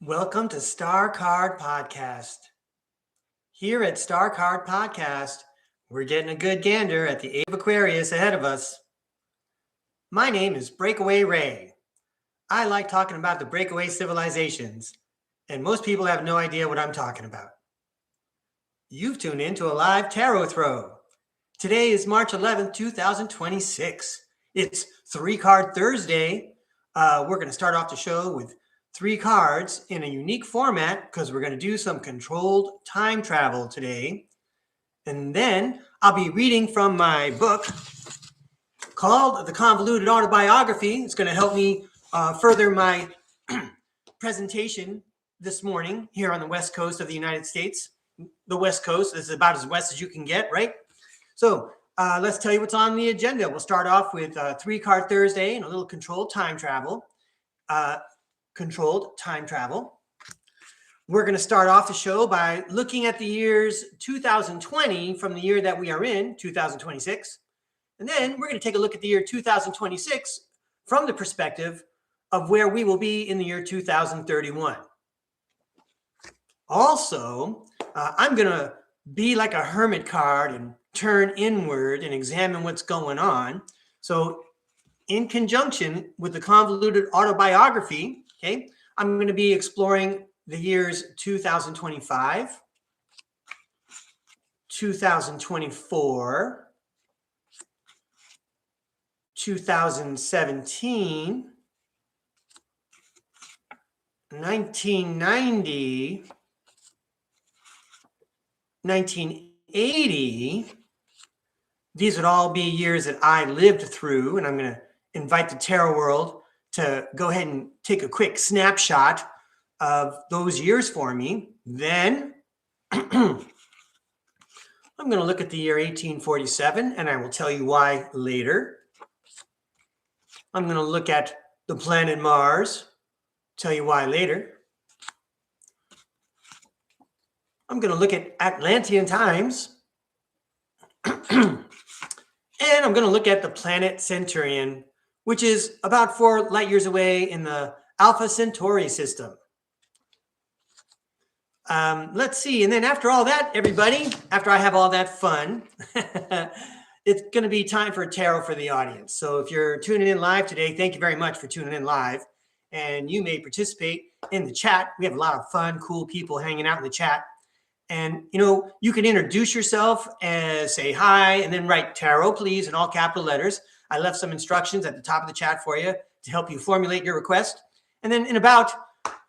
Welcome to STARCARD Podcast. Here at STARCARD Podcast, we're getting a good gander at the Age of Aquarius ahead of us. My name is Breakaway Ray. I like talking about the breakaway civilizations, and most people have no idea what I'm talking about. You've tuned in to a live tarot throw. Today is March 11th, 2026. It's 3-Card Thursday. We're going to start off the show with 3 cards in a unique format because we're going to do some controlled time travel today. And then I'll be reading from my book called The Convoluted Autobiography. It's going to help me further my presentation this morning here on the West Coast of the United States. The West Coast is about as west as you can get, right? So let's tell you what's on the agenda. We'll start off with 3-Card Thursday and a little controlled time travel. We're going to start off the show by looking at the years 2020 from the year that we are in, 2026. And then we're going to take a look at the year 2026 from the perspective of where we will be in the year 2031. Also, I'm going to be like a hermit card and turn inward and examine what's going on. So in conjunction with the Convoluted Autobiography, okay, I'm going to be exploring the years 2025, 2024, 2017, 1990, 1980. These would all be years that I lived through, and I'm going to invite the tarot world to go ahead and take a quick snapshot of those years for me. Then I'm going to look at the year 1847, and I will tell you why later. I'm going to look at the planet Mars, tell you why later. I'm going to look at Atlantean times. And I'm going to look at the planet Centurion, which is about 4 light years away in the Alpha Centauri system. Let's see. And then after all that, everybody, after I have all that fun, it's going to be time for a tarot for the audience. So if you're tuning in live today, thank you very much for tuning in live. And you may participate in the chat. We have a lot of fun, cool people hanging out in the chat. And, you know, you can introduce yourself and say hi, and then write tarot, please, in all capital letters. I left some instructions at the top of the chat for you to help you formulate your request. And then in about,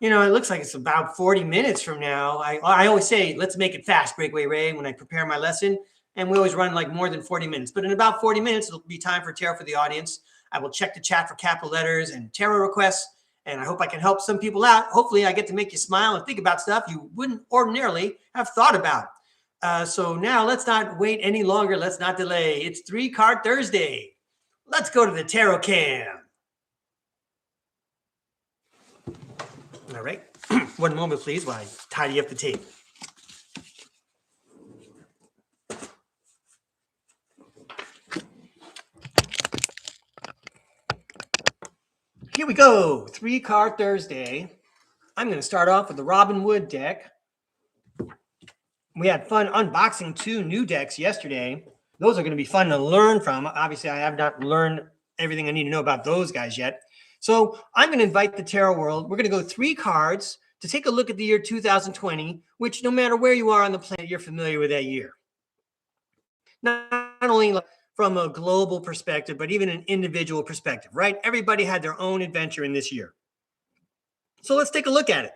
you know, it looks like it's about 40 minutes from now. I always say, let's make it fast, Breakaway Ray, when I prepare my lesson. And we always run like more than 40 minutes. But in about 40 minutes, it'll be time for tarot for the audience. I will check the chat for capital letters and tarot requests. And I hope I can help some people out. Hopefully, I get to make you smile and think about stuff you wouldn't ordinarily have thought about. So now let's not wait any longer. Let's not delay. It's 3-Card Thursday. Let's go to the tarot cam. All right. One moment, please, while I tidy up the tape. Here we go. 3-Card Thursday. I'm going to start off with the Robin Wood deck. We had fun unboxing 2 new decks yesterday. Those are going to be fun to learn from. Obviously, I have not learned everything I need to know about those guys yet. So I'm going to invite the tarot world. We're going to go 3 cards to take a look at the year 2020, which no matter where you are on the planet, you're familiar with that year. Not only from a global perspective, but even an individual perspective, right? Everybody had their own adventure in this year. So let's take a look at it.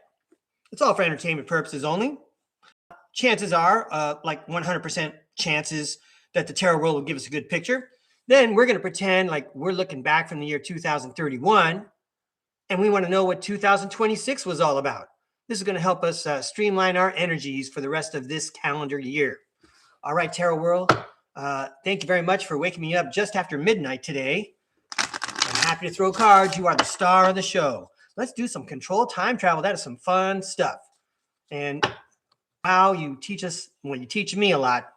It's all for entertainment purposes only. Chances are, like 100% chances that the tarot world will give us a good picture. Then we're going to pretend like we're looking back from the year 2031, and we want to know what 2026 was all about. This is going to help us streamline our energies for the rest of this calendar year. All right, tarot world. Thank you very much for waking me up just after midnight today. I'm happy to throw cards. You are the star of the show. Let's do some controlled time travel. That is some fun stuff. And wow, you teach us, well, you teach me a lot.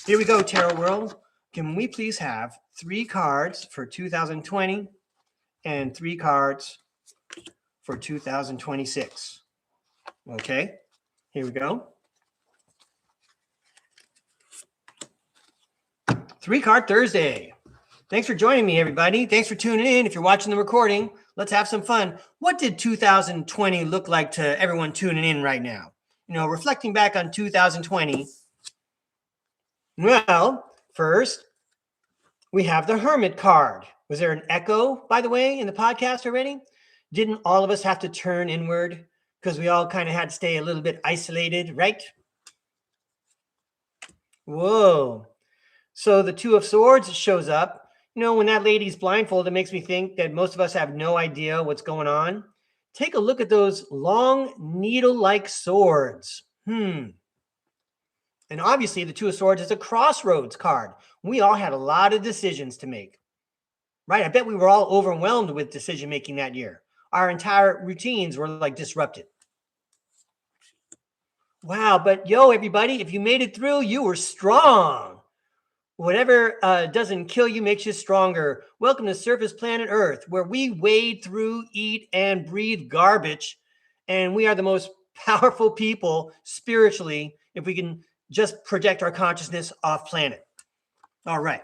Here we go, tarot world. Can we please have 3 cards for 2020 and 3 cards for 2026. Okay, here we go. 3-card Thursday. Thanks for joining me, everybody. Thanks for tuning in. If you're watching the recording, let's have some fun. What did 2020 look like to everyone tuning in right now? You know, reflecting back on 2020. Well, first, we have the Hermit card. Was there an echo, by the way, in the podcast already? Didn't all of us have to turn inward because we all kind of had to stay a little bit isolated, right? Whoa. So the Two of Swords shows up. You know, when that lady's blindfolded, it makes me think that most of us have no idea what's going on. Take a look at those long needle-like swords. And obviously, the Two of Swords is a crossroads card. We all had a lot of decisions to make, right? I bet we were all overwhelmed with decision-making that year. Our entire routines were like disrupted. Wow, but yo, everybody, if you made it through, you were strong. Whatever doesn't kill you makes you stronger. Welcome to Surface Planet Earth, where we wade through, eat, and breathe garbage. And we are the most powerful people spiritually if we can just project our consciousness off planet. All right.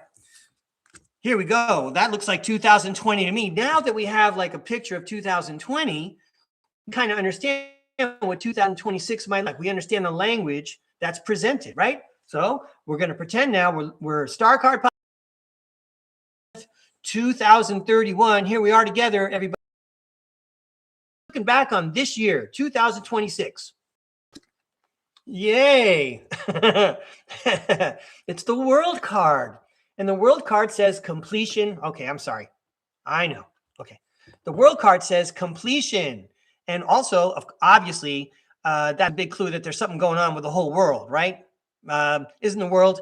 Here we go. That looks like 2020 to me. Now that we have like a picture of 2020, we kind of understand what 2026 might like. We understand the language that's presented, right? So we're going to pretend now we're STARCARD 2031. Here we are together, everybody. Looking back on this year, 2026. Yay. It's the World card. And the World card says completion. Okay, I'm sorry. I know. Okay. The World card says completion. And also, obviously, that big clue that there's something going on with the whole world, right? Isn't the world,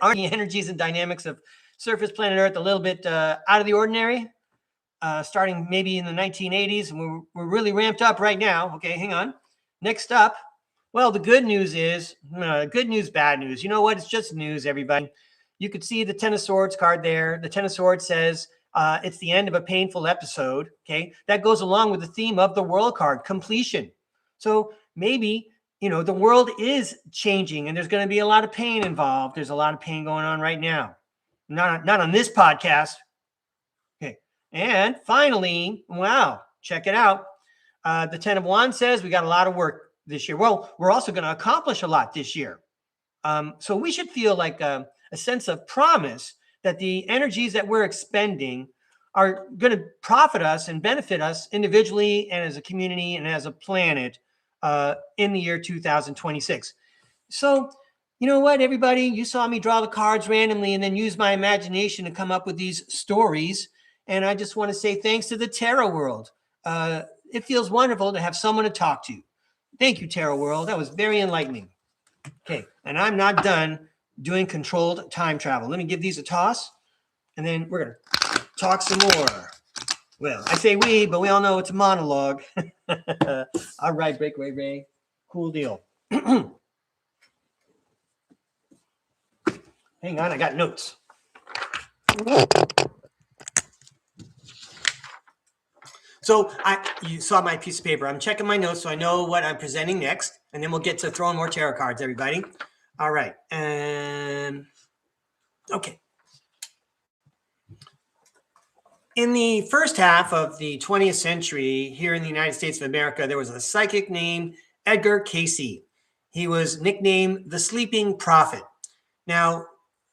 aren't the energies and dynamics of Surface Planet Earth a little bit out of the ordinary? Starting maybe in the 1980s, and we're really ramped up right now. Okay, hang on. Next up, well, the good news is, good news, bad news. You know what? It's just news, everybody. You could see the Ten of Swords card there. The Ten of Swords says it's the end of a painful episode. Okay, that goes along with the theme of the World card, completion. So maybe, you know, the world is changing and there's going to be a lot of pain involved. There's a lot of pain going on right now. Not on this podcast. Okay. And finally, wow, check it out. The Ten of Wands says we got a lot of work this year. Well, we're also going to accomplish a lot this year. So we should feel like a sense of promise that the energies that we're expending are going to profit us and benefit us individually and as a community and as a planet in the year 2026. So, you know what, everybody? You saw me draw the cards randomly and then use my imagination to come up with these stories. And I just want to say thanks to the tarot world. It feels wonderful to have someone to talk to. Thank you, tarot world. That was very enlightening. Okay, and I'm not done doing controlled time travel. Let me give these a toss, and then we're going to talk some more. Well, I say we, but we all know it's a monologue. All right, Breakaway Ray. Cool deal. Hang on, I got notes. So you saw my piece of paper. I'm checking my notes so I know what I'm presenting next, and then we'll get to throwing more tarot cards, everybody. All right. Okay. In the first half of the 20th century, here in the United States of America, there was a psychic named Edgar Cayce. He was nicknamed the Sleeping Prophet. Now,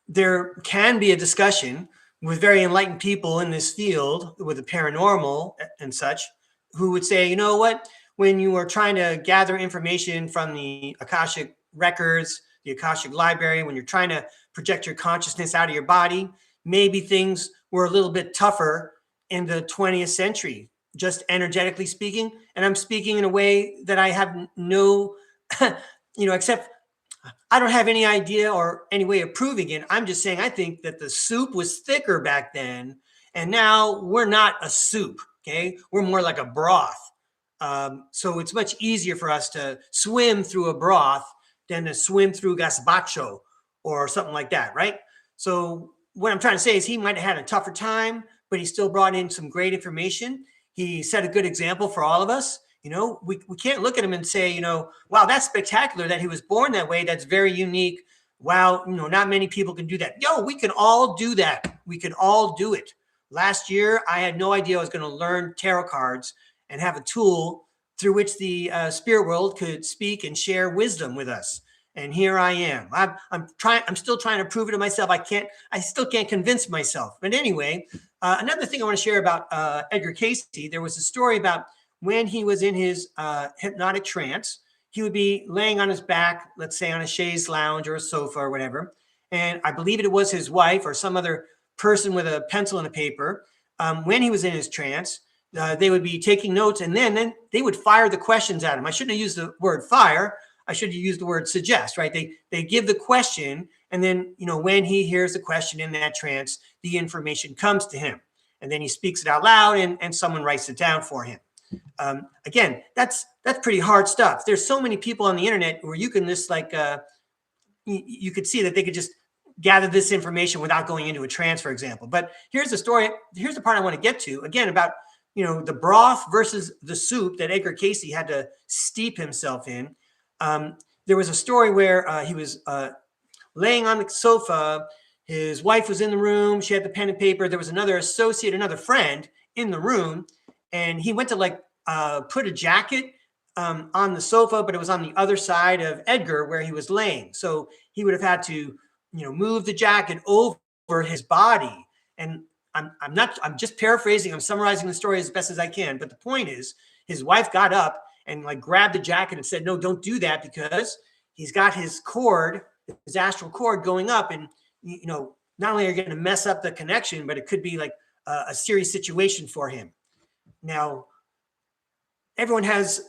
there can be a discussion with very enlightened people in this field, with the paranormal and such, who would say, you know what, when you are trying to gather information from the Akashic records, the Akashic library, when you're trying to project your consciousness out of your body, maybe things were a little bit tougher in the 20th century, just energetically speaking. And I'm speaking in a way that I have no, except I don't have any idea or any way of proving it. I'm just saying I think that the soup was thicker back then, and now we're not a soup, okay? We're more like a broth. So it's much easier for us to swim through a broth than to swim through gazpacho or something like that, right? So what I'm trying to say is he might have had a tougher time, but he still brought in some great information. he set a good example for all of us. You know, we can't look at him and say, you know, wow, that's spectacular that he was born that way. That's very unique. Wow, you know, not many people can do that. Yo, we can all do that. We can all do it. Last year, I had no idea I was going to learn tarot cards and have a tool through which the spirit world could speak and share wisdom with us. And here I am. I'm still trying to prove it to myself. I still can't convince myself. But anyway, another thing I want to share about Edgar Cayce, there was a story about when he was in his hypnotic trance. He would be laying on his back, let's say on a chaise lounge or a sofa or whatever. And I believe it was his wife or some other person with a pencil and a paper. When he was in his trance, they would be taking notes, and then they would fire the questions at him. I shouldn't have used the word fire. I should have used the word suggest, right? They give the question, and then, you know, when he hears the question in that trance, the information comes to him, and then he speaks it out loud, and someone writes it down for him. Again, that's pretty hard stuff. There's so many people on the internet where you can just like, you could see that they could just gather this information without going into a trance, for example. But here's the story. Here's the part I want to get to, again, about, you know, the broth versus the soup that Edgar Cayce had to steep himself in. There was a story where he was laying on the sofa. His wife was in the room. She had the pen and paper. There was another associate, another friend in the room. And he went to like put a jacket on the sofa, but it was on the other side of Edgar where he was laying. So he would have had to, you know, move the jacket over his body. And I'm just paraphrasing. I'm summarizing the story as best as I can. But the point is, his wife got up and like grabbed the jacket and said, no, don't do that, because he's got his cord, his astral cord going up. And, you know, not only are you going to mess up the connection, but it could be like a serious situation for him. Now, everyone is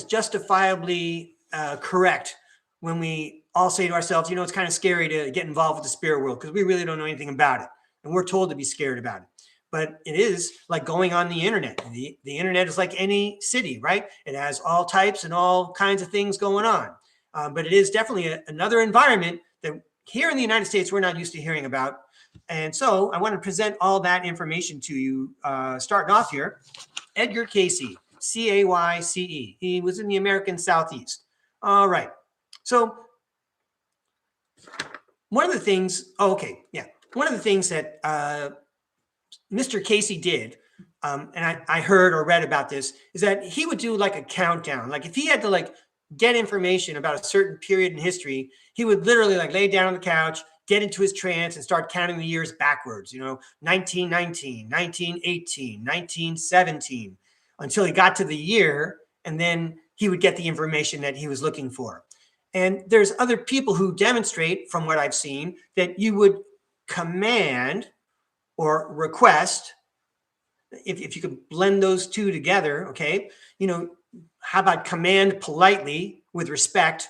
justifiably correct when we all say to ourselves, you know, it's kind of scary to get involved with the spirit world because we really don't know anything about it. And we're told to be scared about it. But it is like going on the internet. The internet is like any city, right? It has all types and all kinds of things going on. But it is definitely another environment that here in the United States, we're not used to hearing about. And so I want to present all that information to you, starting off here. Edgar Cayce, C-A-Y-C-E. He was in the American Southeast. All right. So one of the things, one of the things that Mr. Cayce did, and I heard or read about this, is that he would do like a countdown. Like if he had to like get information about a certain period in history, he would literally like lay down on the couch, get into his trance and start counting the years backwards, you know, 1919, 1918, 1917, until he got to the year, and then he would get the information that he was looking for. And there's other people who demonstrate, from what I've seen, that you would command or request, if you could blend those two together, okay, you know, how about command politely with respect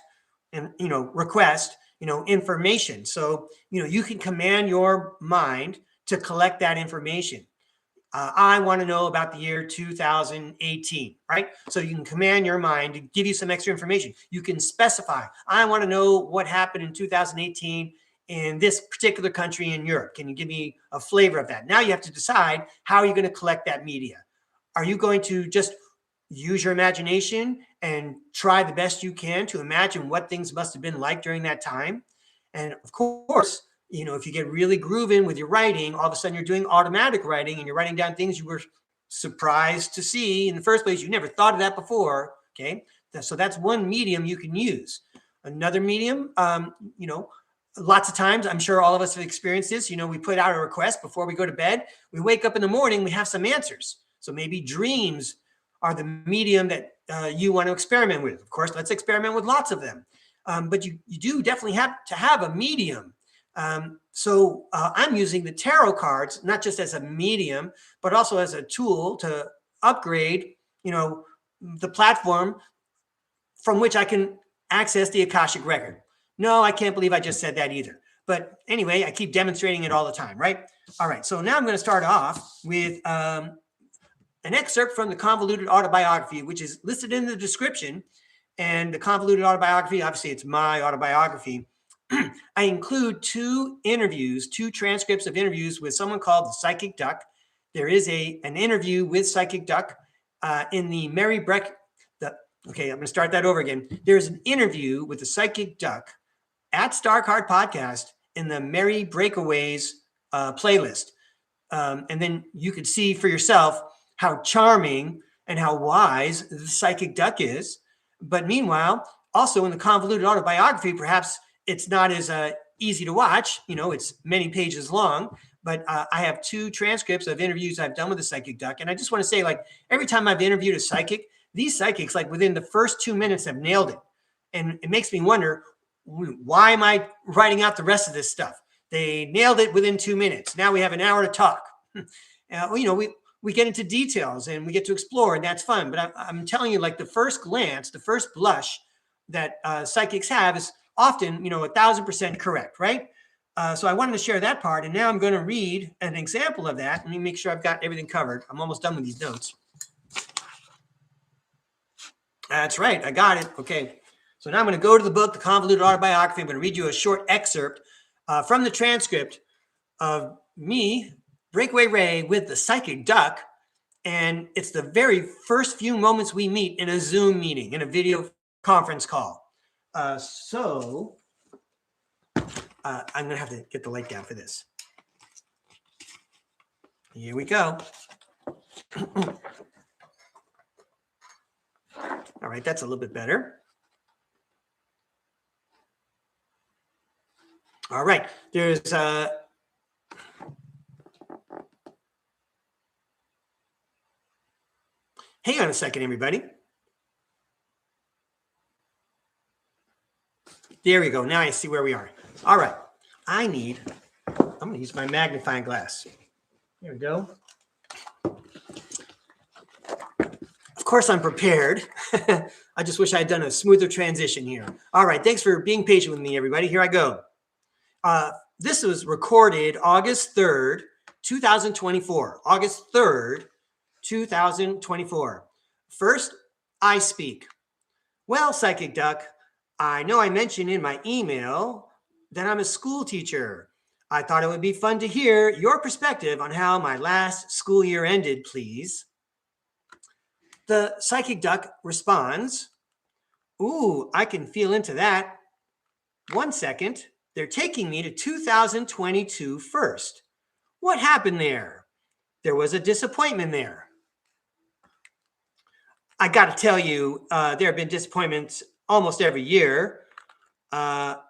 and, you know, request, you know, information. So, you know, you can command your mind to collect that information. I want to know about the year 2018, right? So you can command your mind to give you some extra information. You can specify, I want to know what happened in 2018 in this particular country in Europe. Can you give me a flavor of that? Now you have to decide, how are you going to collect that media? Are you going to just use your imagination and try the best you can to imagine what things must have been like during that time? And of course, you know, if you get really grooving with your writing, all of a sudden you're doing automatic writing and you're writing down things you were surprised to see in the first place. You never thought of that before. Okay. So that's one medium you can use. Another medium, you know, lots of times, I'm sure all of us have experienced this. You know, we put out a request before we go to bed. We wake up in the morning, we have some answers. So maybe dreams are the medium that you want to experiment with. Of course, let's experiment with lots of them. But you do definitely have to have a medium. So I'm using the tarot cards, not just as a medium, but also as a tool to upgrade, you know, the platform from which I can access the Akashic record. No, I can't believe I just said that either. But anyway, I keep demonstrating it all the time, right? All right, so now I'm going to start off with an excerpt from the Convoluted Autobiography, which is listed in the description. And the Convoluted Autobiography, obviously it's my autobiography. I include two transcripts of interviews with someone called the Psychic Duck. there is an interview with Psychic Duck in the Mary Breck. Okay, I'm going to start that over again. There's an interview with the Psychic Duck at STARCARD podcast in the Merry Breakaways playlist. And then you could see for yourself how charming and how wise the Psychic Duck is. But meanwhile, also in the Convoluted Autobiography, perhaps it's not as easy to watch. You know, it's many pages long. But I have 2 transcripts of interviews I've done with the Psychic Duck. And I just want to say, like, every time I've interviewed a psychic, these psychics, like within the first 2 minutes, have nailed it. And it makes me wonder, why am I writing out the rest of this stuff? They nailed it within 2 minutes. Now we have an hour to talk. You know, we get into details and we get to explore, and that's fun. But I'm telling you, like, the first glance, the first blush that psychics have is often, you know, 1,000% correct, right? So I wanted to share that part, and now I'm going to read an example of that. Let me make sure I've got everything covered. I'm almost done with these notes. That's right. I got it. Okay. So now I'm going to go to the book, The Convoluted Autobiography. I'm going to read you a short excerpt from the transcript of me, Breakaway Ray, with the Psychic Duck. And it's the very first few moments we meet in a Zoom meeting, in a video conference call. I'm going to have to get the light down for this. Here we go. All right, that's a little bit better. All right, there's hang on a second, everybody. There we go. Now I see where we are. All right, I'm going to use my magnifying glass. Here we go. Of course, I'm prepared. I just wish I had done a smoother transition here. All right, thanks for being patient with me, everybody. Here I go. This was recorded August 3rd, 2024. August 3rd, 2024. First, I speak. Well, Psychic Duck, I know I mentioned in my email that I'm a school teacher. I thought it would be fun to hear your perspective on how my last school year ended, please. The Psychic Duck responds, ooh, I can feel into that. 1 second. They're taking me to 2022 first. What happened there? There was a disappointment there. I got to tell you, there have been disappointments almost every year. I'm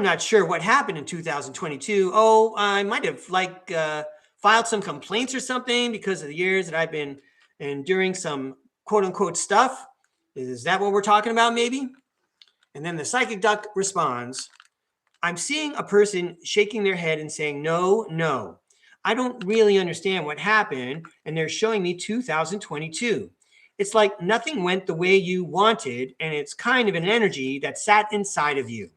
not sure what happened in 2022. Oh, I might have filed some complaints or something because of the years that I've been enduring some quote unquote stuff. Is that what we're talking about, maybe? And then the Psychic Duck responds, I'm seeing a person shaking their head and saying, no, no. I don't really understand what happened, and they're showing me 2022. It's like nothing went the way you wanted, and it's kind of an energy that sat inside of you.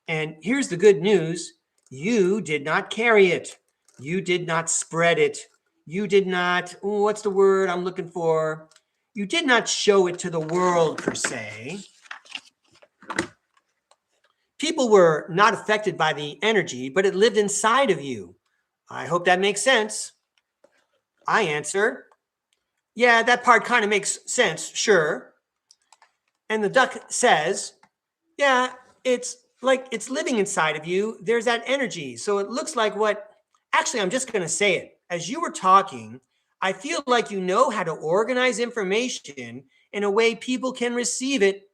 And here's the good news. You did not carry it. You did not spread it. You did not, what's the word I'm looking for? You did not show it to the world, per se. People were not affected by the energy, but it lived inside of you. I hope that makes sense. I answer, yeah, that part kind of makes sense, sure. And the duck says, yeah, it's like it's living inside of you. There's that energy. So it looks like actually, I'm just going to say it. As you were talking, I feel like you know how to organize information in a way people can receive it,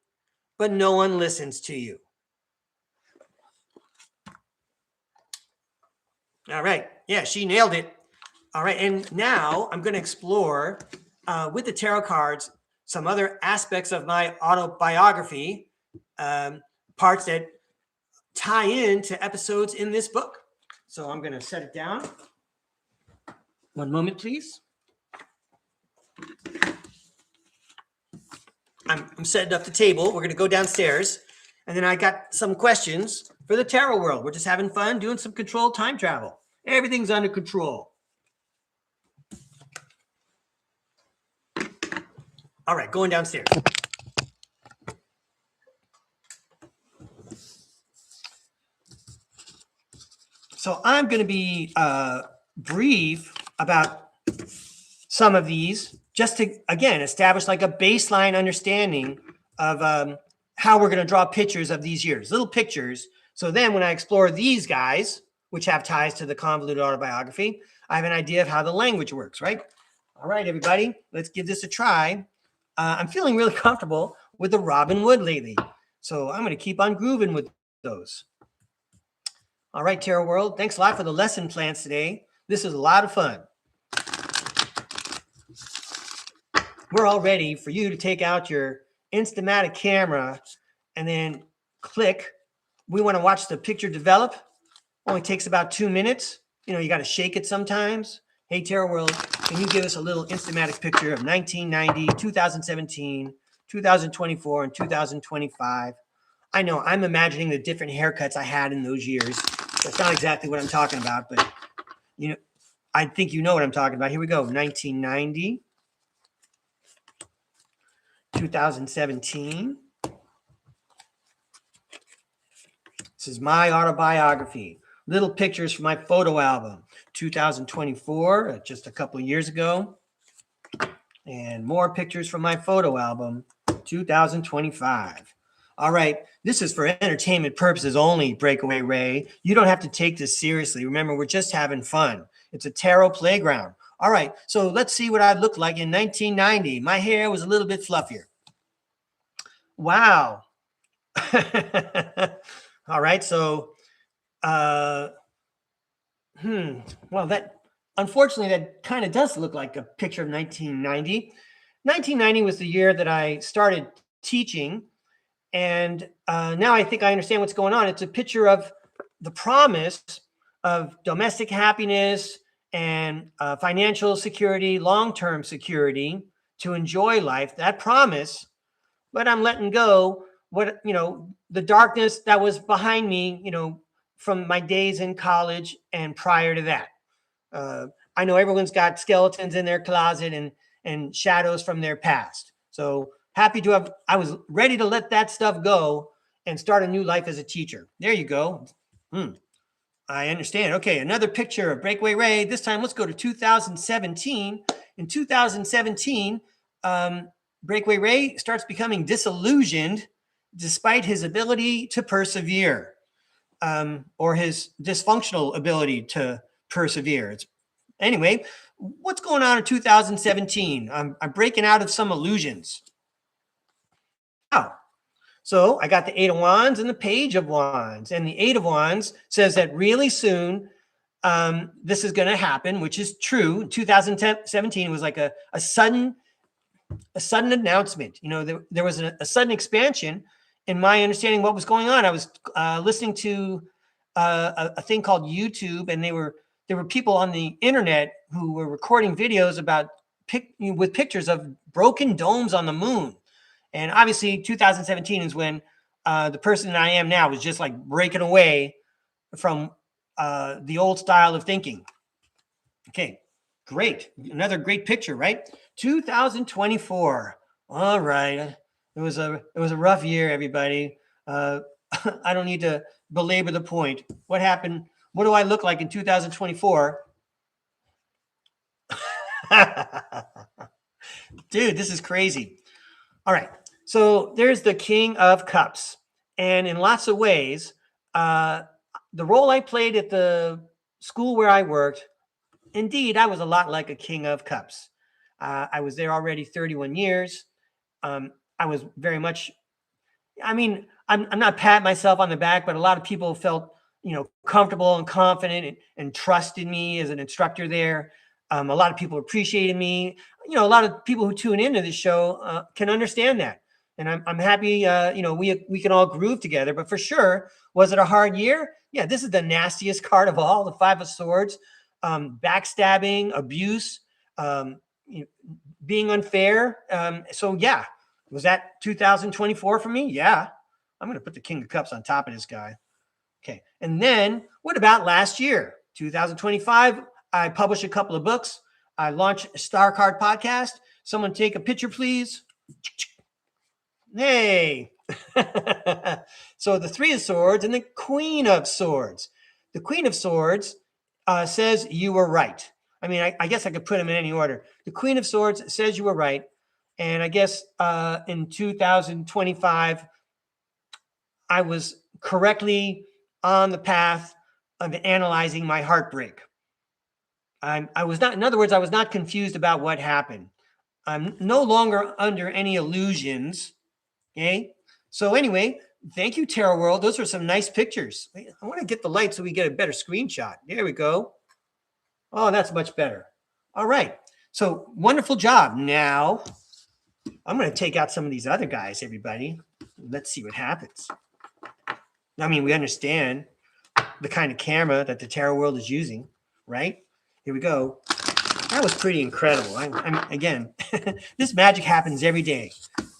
but no one listens to you. All right. Yeah, she nailed it. All right. And now I'm going to explore with the tarot cards some other aspects of my autobiography, parts that tie into episodes in this book. So I'm going to set it down. One moment, please. I'm setting up the table. We're going to go downstairs. And then I got some questions for the tarot world. We're just having fun doing some controlled time travel. Everything's under control. All right, going downstairs. So I'm going to be brief about some of these, just to, again, establish like a baseline understanding of how we're going to draw pictures of these years, little pictures. So then when I explore these guys, which have ties to the convoluted autobiography, I have an idea of how the language works, right? All right, everybody, let's give this a try. I'm feeling really comfortable with the Robin Wood lately, so I'm going to keep on grooving with those. All right, Tarot World, thanks a lot for the lesson plans today. This is a lot of fun. We're all ready for you to take out your Instamatic camera and then click. We want to watch the picture develop. Only takes about 2 minutes. You know, you got to shake it sometimes. Hey, Tarot World, can you give us a little Instamatic picture of 1990, 2017, 2024, and 2025? I know I'm imagining the different haircuts I had in those years. That's not exactly what I'm talking about, but you know, I think you know what I'm talking about. Here we go. 1990, 2017. This is my autobiography. Little pictures from my photo album. 2024, just a couple of years ago. And more pictures from my photo album. 2025. All right, this is for entertainment purposes only, Breakaway Ray. You don't have to take this seriously. Remember, we're just having fun. It's a tarot playground. All right, so let's see what I looked like in 1990. My hair was a little bit fluffier. Wow. All right, so, well, that, unfortunately, that kind of does look like a picture of 1990. 1990 was the year that I started teaching, and now I think I understand what's going on. It's a picture of the promise of domestic happiness and financial security, long-term security to enjoy life, that promise, but I'm letting go what, you know, the darkness that was behind me, you know, from my days in college and prior to that. I know everyone's got skeletons in their closet and shadows from their past. So happy to have, I was ready to let that stuff go and start a new life as a teacher. There you go. I understand. Okay, another picture of Breakaway Ray. This time, let's go to 2017. In 2017, Breakaway Ray starts becoming disillusioned despite his ability to persevere, or his dysfunctional ability to persevere. Anyway, what's going on in 2017? I'm breaking out of some illusions. Oh, so I got the Eight of Wands and the Page of Wands. And the Eight of Wands says that really soon this is going to happen, which is true. 2017 was like a sudden announcement. You know, there was a sudden expansion in my understanding what was going on. I was listening to a thing called YouTube, and there were people on the internet who were recording videos about with pictures of broken domes on the moon. And obviously 2017 is when the person that I am now was just like breaking away from the old style of thinking. Okay, great. Another great picture, right? 2024. All right. It was a rough year, everybody. I don't need to belabor the point. What happened? What do I look like in 2024? Dude, this is crazy. All right. So there's the King of Cups. And in lots of ways, the role I played at the school where I worked, indeed, I was a lot like a King of Cups. I was there already 31 years. I was very much, I mean, I'm not patting myself on the back, but a lot of people felt, you know, comfortable and confident and trusted me as an instructor there. A lot of people appreciated me. You know, a lot of people who tune into this show can understand that. And I'm happy, you know, we can all groove together. But for sure, was it a hard year? Yeah, this is the nastiest card of all, the Five of Swords. Backstabbing, abuse, you know, being unfair. So yeah, was that 2024 for me? Yeah. I'm going to put the King of Cups on top of this guy. Okay. And then what about last year? 2025, I published a couple of books. I launched a STARCARD podcast. Someone take a picture, please. Hey. So the Three of Swords and the Queen of Swords. The Queen of Swords says you were right. I mean, I guess I could put them in any order. The Queen of Swords says you were right. And I guess in 2025, I was correctly on the path of analyzing my heartbreak. I was not, in other words, I was not confused about what happened. I'm no longer under any illusions. Okay. So anyway, thank you, Tarot World. Those are some nice pictures. I want to get the light so we get a better screenshot. There we go. Oh, that's much better. All right. So wonderful job. Now I'm going to take out some of these other guys, everybody. Let's see what happens. I mean, we understand the kind of camera that the Tarot World is using, right? Here we go. That was pretty incredible. I'm again, this magic happens every day,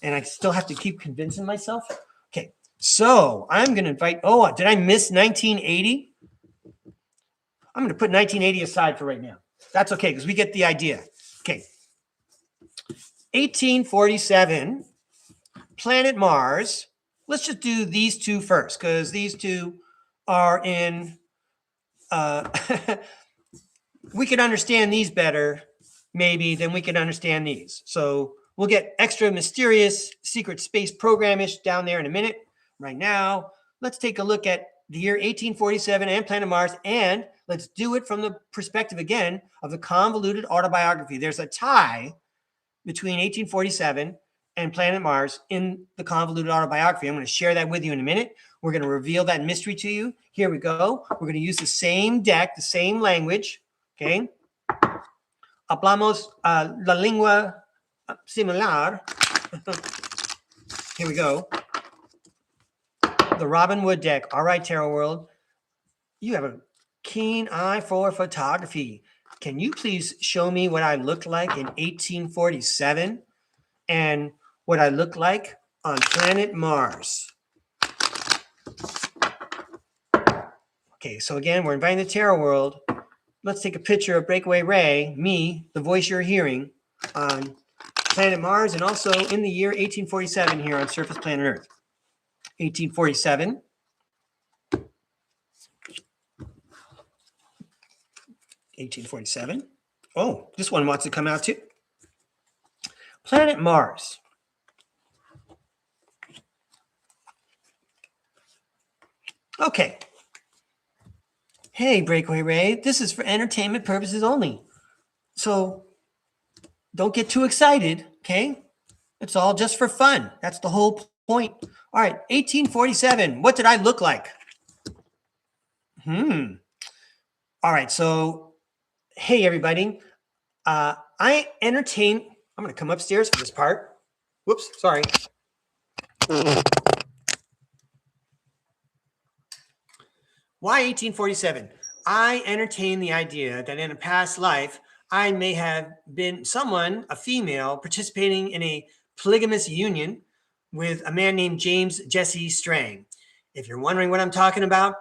and I still have to keep convincing myself. Okay, so I'm going to invite, oh, did I miss 1980? I'm going to put 1980 aside for right now. That's okay, because we get the idea. Okay. 1847, planet Mars. Let's just do these two first, because these two are in, we can understand these better, maybe, than we can understand these. So we'll get extra mysterious secret space program-ish down there in a minute. Right now, let's take a look at the year 1847 and planet Mars, and let's do it from the perspective, again, of the convoluted autobiography. There's a tie between 1847 and planet Mars in the convoluted autobiography. I'm going to share that with you in a minute. We're going to reveal that mystery to you. Here we go. We're going to use the same deck, the same language. Okay. Hablamos la lengua similar. Here we go. The Robin Wood deck. All right, Tarot World. You have a keen eye for photography. Can you please show me what I looked like in 1847 and what I look like on planet Mars? Okay, so again, we're inviting the Tarot World. Let's take a picture of Breakaway Ray, me, the voice you're hearing, on planet Mars, and also in the year 1847 here on surface planet Earth. 1847. 1847. Oh, this one wants to come out too. Planet Mars. Okay. Hey, Breakaway Ray, this is for entertainment purposes only. So don't get too excited, okay? It's all just for fun. That's the whole point. All right, 1847. What did I look like? All right, so hey, everybody. I entertain. I'm going to come upstairs for this part. Whoops, sorry. Why 1847? I entertain the idea that in a past life, I may have been someone, a female, participating in a polygamous union with a man named James Jesse Strang. If you're wondering what I'm talking about,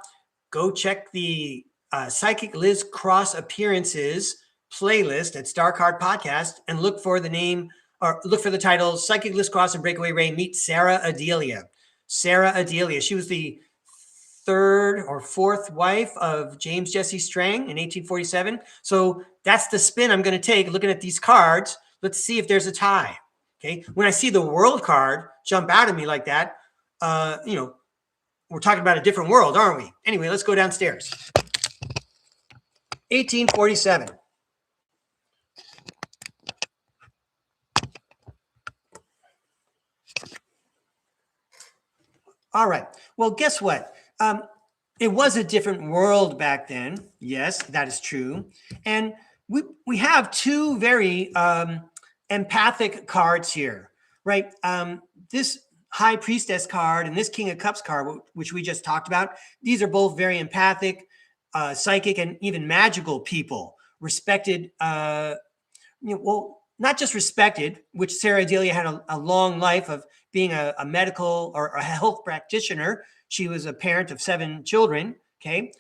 go check the Psychic Liz Cross appearances playlist at STARCARD podcast and look for the name, or look for the title, Psychic Liz Cross and Breakaway Ray meet Sarah Adelia. Sarah Adelia. She was the third or fourth wife of James Jesse Strang in 1847. So that's the spin I'm going to take looking at these cards. Let's see if there's a tie. Okay. When I see the world card jump out at me like that, you know, we're talking about a different world, aren't we? Anyway, let's go downstairs. 1847. All right. Well, guess what? It was a different world back then. Yes, that is true. And we have two very empathic cards here, right? This High Priestess card and this King of Cups card, which we just talked about, these are both very empathic, psychic, and even magical people. Respected, well, not just respected, which Sarah Adelia had a long life of being a medical or a health practitioner. She was a parent of 7 children. Okay.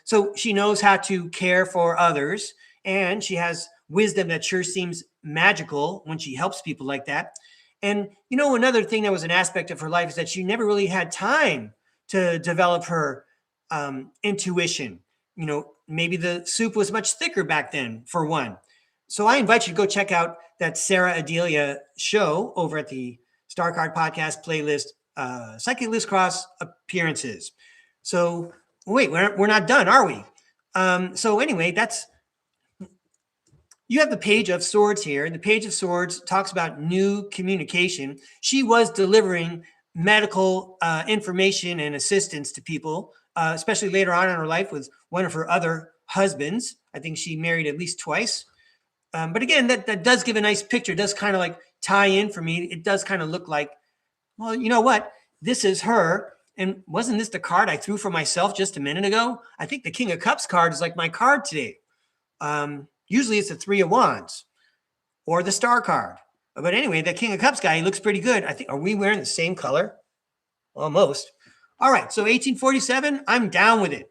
So she knows how to care for others, and she has wisdom that sure seems magical when she helps people like that. And, another thing that was an aspect of her life is that she never really had time to develop her intuition. maybe the soup was much thicker back then, for one. So I invite you to go check out that Sarah Adelia show over at the STARCARD podcast playlist, Psychic Liz Cross appearances. So wait, we're not done, are we? So anyway, you have the Page of Swords here. The Page of Swords talks about new communication. She was delivering medical information and assistance to people, especially later on in her life with one of her other husbands. I think she married at least twice. But again, that does give a nice picture. It does kind of like tie in for me. It does kind of look like, well, you know what? This is her. And wasn't this the card I threw for myself just a minute ago? I think the King of Cups card is like my card today. Usually it's the Three of Wands or the Star card. But anyway, the King of Cups guy, he looks pretty good. I think, are we wearing the same color? Almost. All right. So 1847, I'm down with it.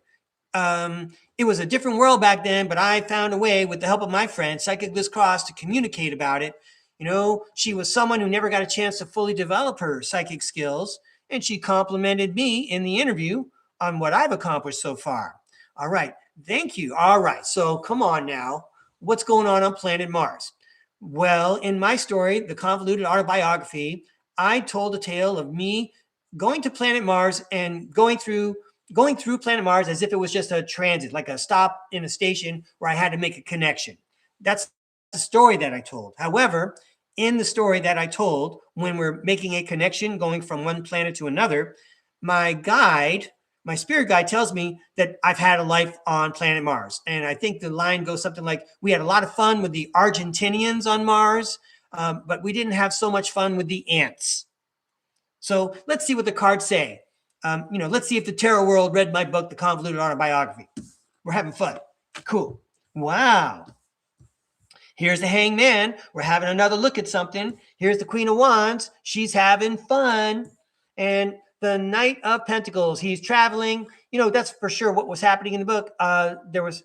It was a different world back then, but I found a way with the help of my friend, Psychic Liz Cross, to communicate about it. You know, she was someone who never got a chance to fully develop her psychic skills, and she complimented me in the interview on what I've accomplished so far. All right. Thank you. All right. So come on now. What's going on planet Mars? Well, in my story, The Convoluted Autobiography, I told a tale of me going to planet Mars and going through planet Mars as if it was just a transit, like a stop in a station where I had to make a connection. That's the story that I told. However, in the story that I told, when we're making a connection going from one planet to another, my spirit guide tells me that I've had a life on planet Mars. And I think the line goes something like, we had a lot of fun with the Argentinians on Mars, but we didn't have so much fun with the ants. So let's see what the cards say. Let's see if the tarot world read my book, The Convoluted Autobiography. We're having fun. Cool. Wow. Here's the Hangman. We're having another look at something. Here's the Queen of Wands. She's having fun. And the Knight of Pentacles. He's traveling. That's for sure what was happening in the book. There was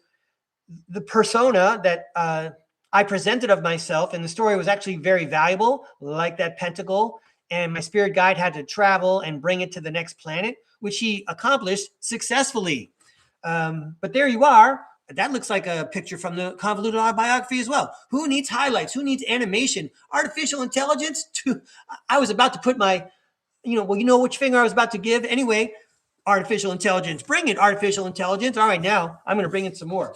the persona that I presented of myself, and the story was actually very valuable, like that pentacle. And my spirit guide had to travel and bring it to the next planet, which he accomplished successfully. But there you are. That looks like a picture from the Convoluted Autobiography as well. Who needs highlights? Who needs animation? Artificial intelligence? I was about to put my, which finger I was about to give. Anyway, artificial intelligence. Bring it, artificial intelligence. All right, now I'm going to bring in some more.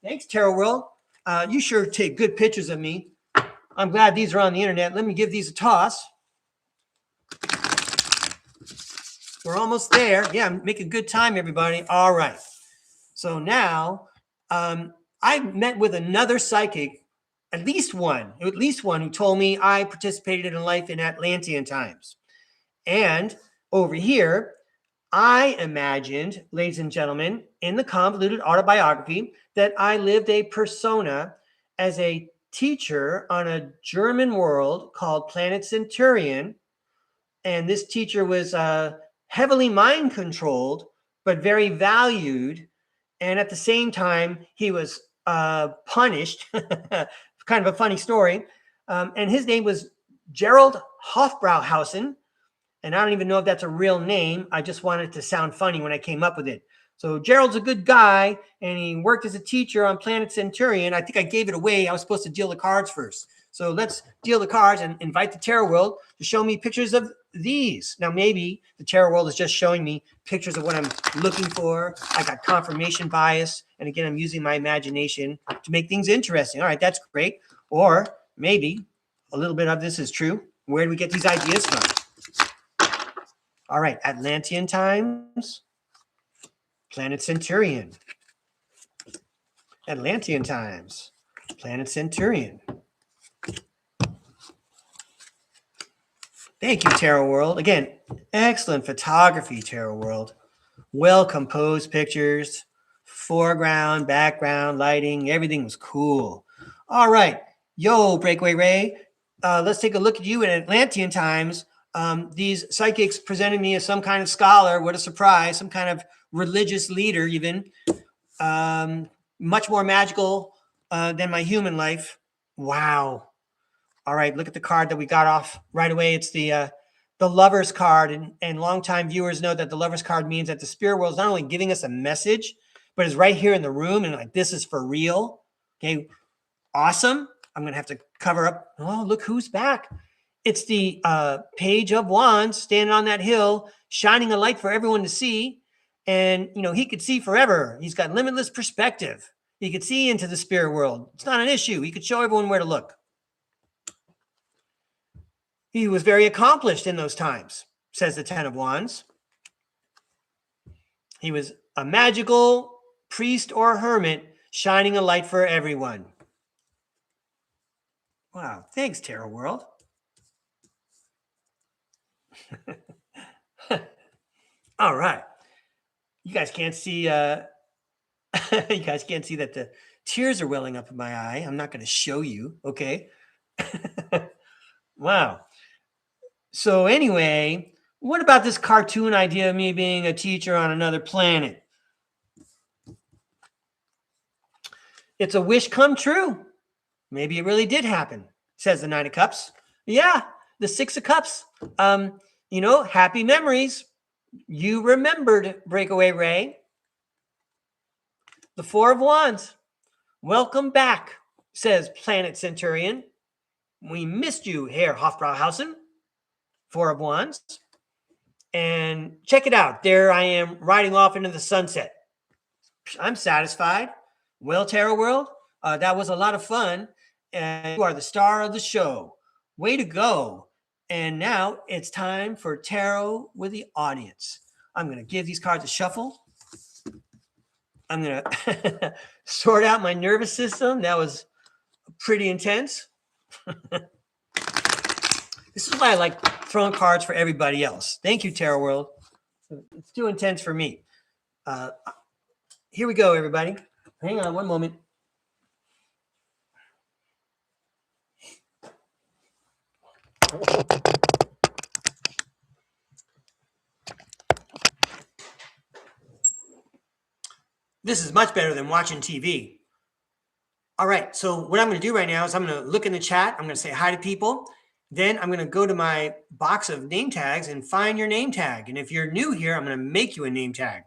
Thanks, Tarot World. You sure take good pictures of me. I'm glad these are on the internet. Let me give these a toss. We're almost there. Yeah, I'm making good time, everybody. All right. So now I met with another psychic, at least one who told me I participated in life in Atlantean times. And over here, I imagined, ladies and gentlemen, in the Convoluted Autobiography, that I lived a persona as a teacher on a German world called Planet Centurion. And this teacher was heavily mind controlled, but very valued. And at the same time, he was punished. Kind of a funny story. And his name was Gerald Hofbrauhausen. And I don't even know if that's a real name. I just wanted it to sound funny when I came up with it. So Gerald's a good guy, and he worked as a teacher on Planet Centurion. I think I gave it away. I was supposed to deal the cards first. So let's deal the cards and invite the Tarot World to show me pictures of these. Now, maybe the Tarot World is just showing me pictures of what I'm looking for. I got confirmation bias. And again, I'm using my imagination to make things interesting. All right, that's great. Or maybe a little bit of this is true. Where do we get these ideas from? All right, Atlantean times, Planet Centurion. Atlantean times, Planet Centurion. Thank you, Tarot World. Again, excellent photography, Tarot World. Well-composed pictures, foreground, background, lighting, everything was cool. All right, yo, Breakaway Ray, let's take a look at you in Atlantean times. These psychics presented me as some kind of scholar. What a surprise. Some kind of religious leader even. Much more magical than my human life. Wow. All right, look at the card that we got off right away. It's the Lover's card. And longtime viewers know that the Lover's card means that the spirit world is not only giving us a message, but is right here in the room and like, this is for real. Okay, awesome. I'm going to have to cover up. Oh, look who's back. It's the Page of Wands standing on that hill, shining a light for everyone to see. And, you know, he could see forever. He's got limitless perspective. He could see into the spirit world. It's not an issue. He could show everyone where to look. He was very accomplished in those times, says the Ten of Wands. He was a magical priest or hermit shining a light for everyone. Wow. Thanks, Tarot World. All right. You guys can't see you guys can't see that the tears are welling up in my eye. I'm not going to show you, okay? Wow. So anyway, what about this cartoon idea of me being a teacher on another planet? It's a wish come true. Maybe it really did happen, says the Nine of Cups. Yeah, the Six of Cups. You know, happy memories. You remembered, Breakaway Ray. The Four of Wands. Welcome back, says Planet Centurion. We missed you, Herr Hofbrauhausen. Four of Wands. And check it out. There I am riding off into the sunset. I'm satisfied. Well, Tarot World, that was a lot of fun. And you are the star of the show. Way to go. And now it's time for tarot with the audience. I'm going to give these cards a shuffle. I'm going to sort out my nervous system. That was pretty intense. This is why I like throwing cards for everybody else. Thank you, Tarot World. It's too intense for me. Here we go, everybody. Hang on one moment. This is much better than watching TV. All right, so what I'm going to do right now is I'm going to look in the chat. I'm going to say hi to people. Then I'm going to go to my box of name tags and find your name tag. And if you're new here, I'm going to make you a name tag.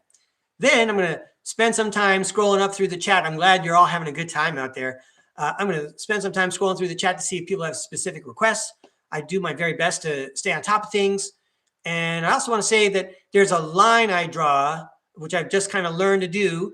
Then I'm going to spend some time scrolling up through the chat. I'm glad you're all having a good time out there. I'm going to spend some time scrolling through the chat to see if people have specific requests. I do my very best to stay on top of things. And I also want to say that there's a line I draw, which I've just kind of learned to do,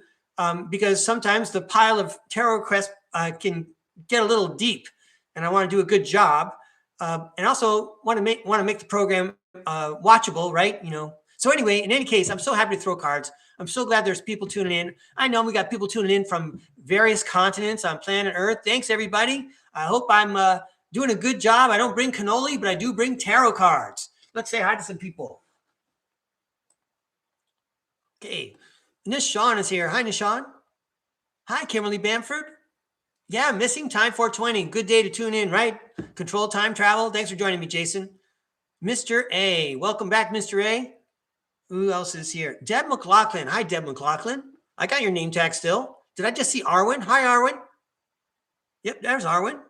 because sometimes the pile of tarot requests can get a little deep, and I want to do a good job, and also want to make the program watchable, right? You know. So anyway, in any case, I'm so happy to throw cards. I'm so glad there's people tuning in. I know we got people tuning in from various continents on planet Earth. Thanks, everybody. I hope I'm doing a good job. I don't bring cannoli, but I do bring tarot cards. Let's say hi to some people. Okay. Nishan is here. Hi, Nishan. Hi, Kimberly Bamford. Yeah, missing time 420. Good day to tune in, right? Control time travel. Thanks for joining me, Jason. Mr. A. Welcome back, Mr. A. Who else is here? Deb McLaughlin. Hi, Deb McLaughlin. I got your name tag still. Did I just see Arwen? Hi, Arwen. Yep, there's Arwen.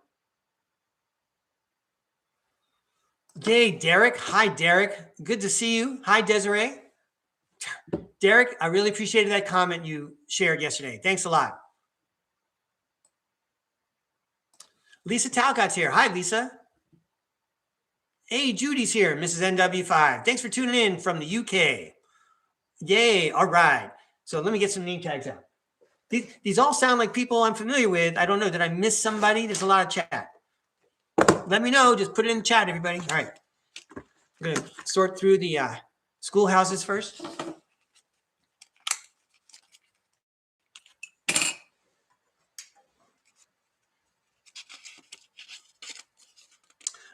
Okay, Derek. Hi, Derek. Good to see you. Hi, Desiree. Derek, I really appreciated that comment you shared yesterday. Thanks a lot. Lisa Talcott's here. Hi, Lisa. Hey, Judy's here. Mrs. NW5. Thanks for tuning in from the UK. Yay. All right. So let me get some name tags out. These all sound like people I'm familiar with. I don't know. Did I miss somebody? There's a lot of chat. Let me know. Just put it in the chat, everybody. All right. We're going to sort through the schoolhouses first.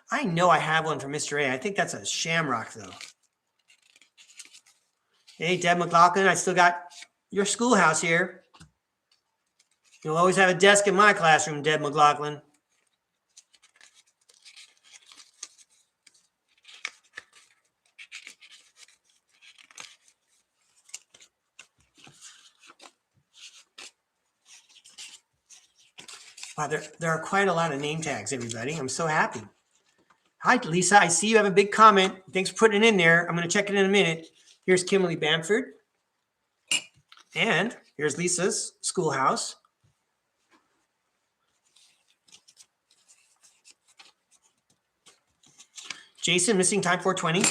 I know I have one for Mr. A. I think that's a shamrock, though. Hey, Deb McLaughlin, I still got your schoolhouse here. You'll always have a desk in my classroom, Deb McLaughlin. Wow, there are quite a lot of name tags, everybody. I'm so happy. Hi, Lisa. I see you have a big comment. Thanks for putting it in there. I'm going to check it in a minute. Here's Kimberly Bamford. And Here's Lisa's schoolhouse. Jason, missing time 420.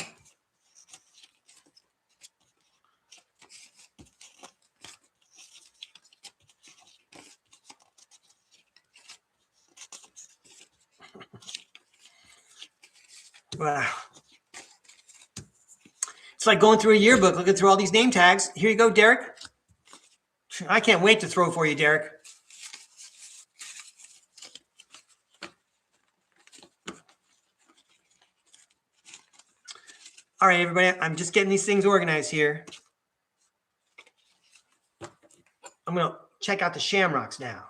Wow. It's like going through a yearbook, looking through all these name tags. Here you go, Derek. I can't wait to throw for you, Derek. All right, everybody, I'm just getting these things organized here. I'm going to check out the shamrocks now.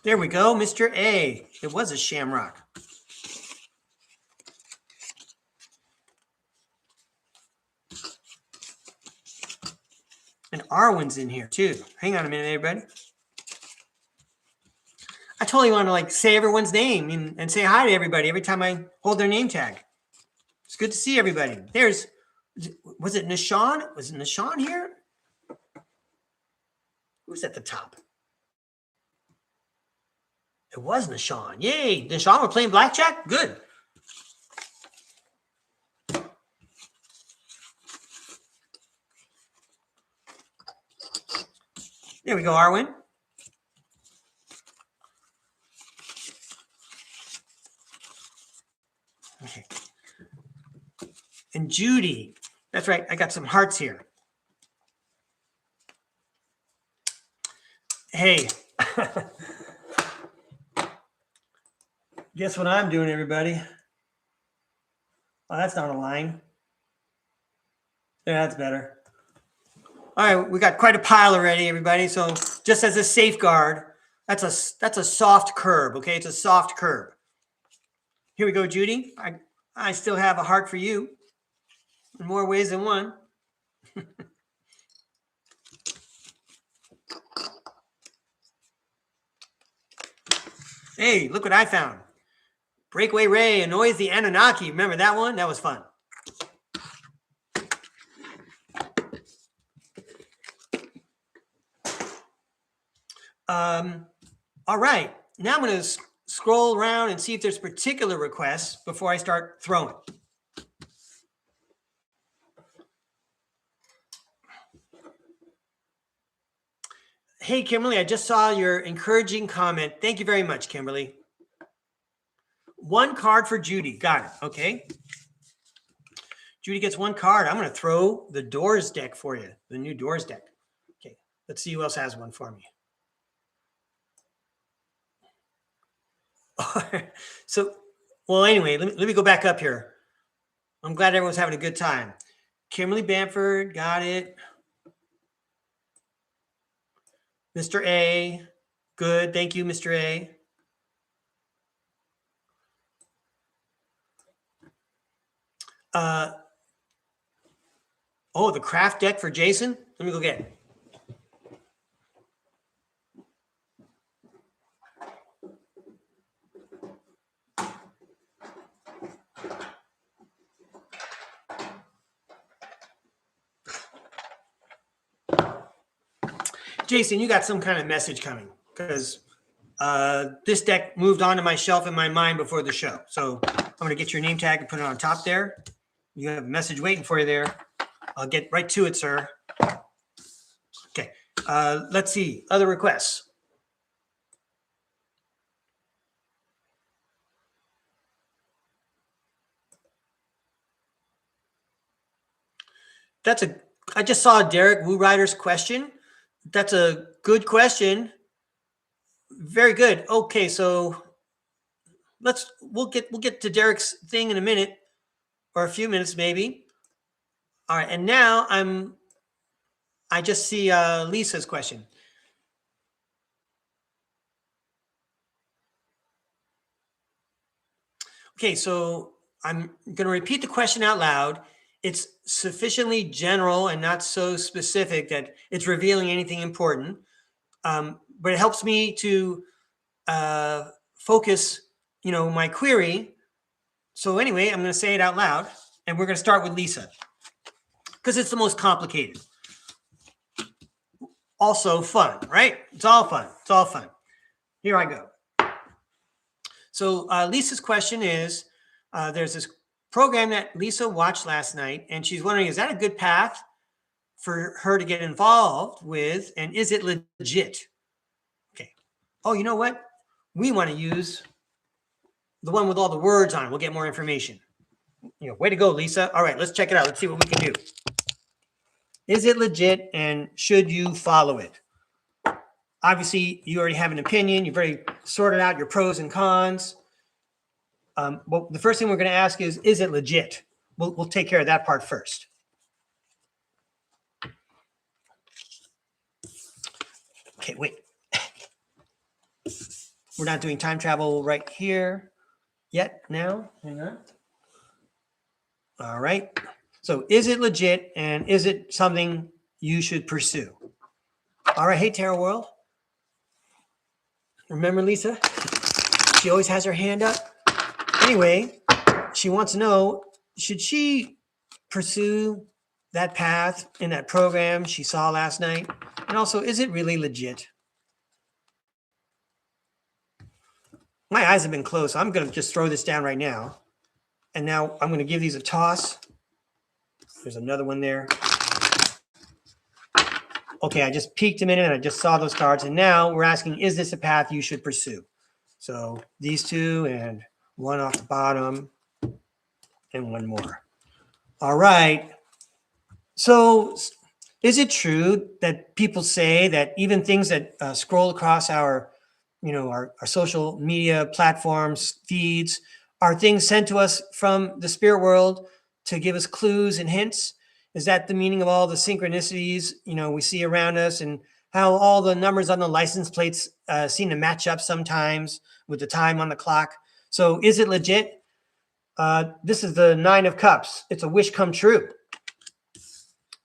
There we go, Mr. A. It was a shamrock. And Arwen's in here too. Hang on a minute, everybody. I totally want to like say everyone's name and say hi to everybody every time I hold their name tag. It's good to see everybody. There's, was it Nishan? Was it Nishan here? Who's at the top? It was Nishan. Yay, Nishan, we're playing blackjack? Good. There we go, Arwen. Okay. And Judy. That's right, I got some hearts here. Hey. Guess what I'm doing, everybody? Oh, that's not a line. Yeah, that's better. All right, we got quite a pile already, everybody. So just as a safeguard, that's a soft curb, okay? It's a soft curb. Here we go, Judy. I still have a heart for you in more ways than one. Hey, look what I found. Breakaway Ray annoys the Anunnaki. Remember that one? That was fun. All right. Now I'm going to scroll around and see if there's particular requests before I start throwing. Hey, Kimberly, I just saw your encouraging comment. Thank you very much, Kimberly. One card for Judy. Got it. Okay. Judy gets one card. I'm going to throw the Doors deck for you, the new Doors deck. Okay. Let's see who else has one for me. So, well, anyway, let me go back up here. I'm glad everyone's having a good time. Kimberly Bamford, got it. Mr. A, good. Thank you, Mr. A. Oh, the craft deck for Jason. Let me go get it. Jason, you got some kind of message coming because this deck moved onto my shelf in my mind before the show. So I'm going to get your name tag and put it on top there. You have a message waiting for you there. I'll get right to it, sir. Okay. Let's see. Other requests. I just saw Derek Woo Rider's question. That's a good question. Very good. Okay, so we'll get to Derek's thing in a minute or a few minutes maybe. All right, and now I just see Lisa's question. Okay, so I'm going to repeat the question out loud. It's sufficiently general and not so specific that it's revealing anything important, but it helps me to focus, my query So anyway, I'm going to say it out loud, and we're going to start with Lisa because it's the most complicated. Also fun, right? It's all fun. It's all fun. Here I go. So Lisa's question is, there's this program that Lisa watched last night, and she's wondering, is that a good path for her to get involved with, and is it legit? Okay. Oh, you know what? We want to use the one with all the words on it. We'll get more information. Way to go, Lisa. All right, let's check it out. Let's see what we can do. Is it legit, and should you follow it? Obviously, you already have an opinion. You've already sorted out your pros and cons. Well, the first thing we're going to ask is it legit? We'll take care of that part first. Okay, wait. We're not doing time travel right here yet now. Hang on. All right. So is it legit, and is it something you should pursue? All right. Hey, Tarot World. Remember Lisa? She always has her hand up. Anyway, she wants to know, should she pursue that path in that program she saw last night? And also, is it really legit? My eyes have been closed, so I'm going to just throw this down right now. And now I'm going to give these a toss. There's another one there. Okay, I just peeked a minute and I just saw those cards. And now we're asking, is this a path you should pursue? So these two and one off the bottom and one more. All right. So is it true that people say that even things that scroll across our social media platforms, feeds, are things sent to us from the spirit world to give us clues and hints? Is that the meaning of all the synchronicities, we see around us, and how all the numbers on the license plates seem to match up sometimes with the time on the clock? So is it legit? This is the 9 of Cups. It's a wish come true.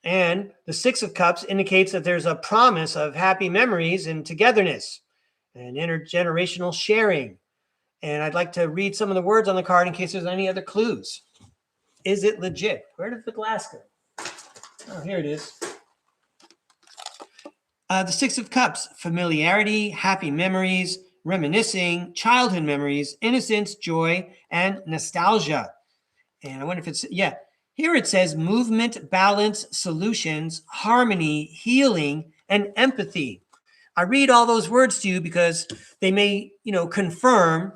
And the 6 of Cups indicates that there's a promise of happy memories and togetherness and intergenerational sharing. And I'd like to read some of the words on the card in case there's any other clues. Is it legit? Where did the glass go? Oh, here it is. The 6 of Cups, familiarity, happy memories, reminiscing, childhood memories, innocence, joy, and nostalgia. And I wonder if it's, here it says movement, balance, solutions, harmony, healing, and empathy. I read all those words to you because they may, confirm,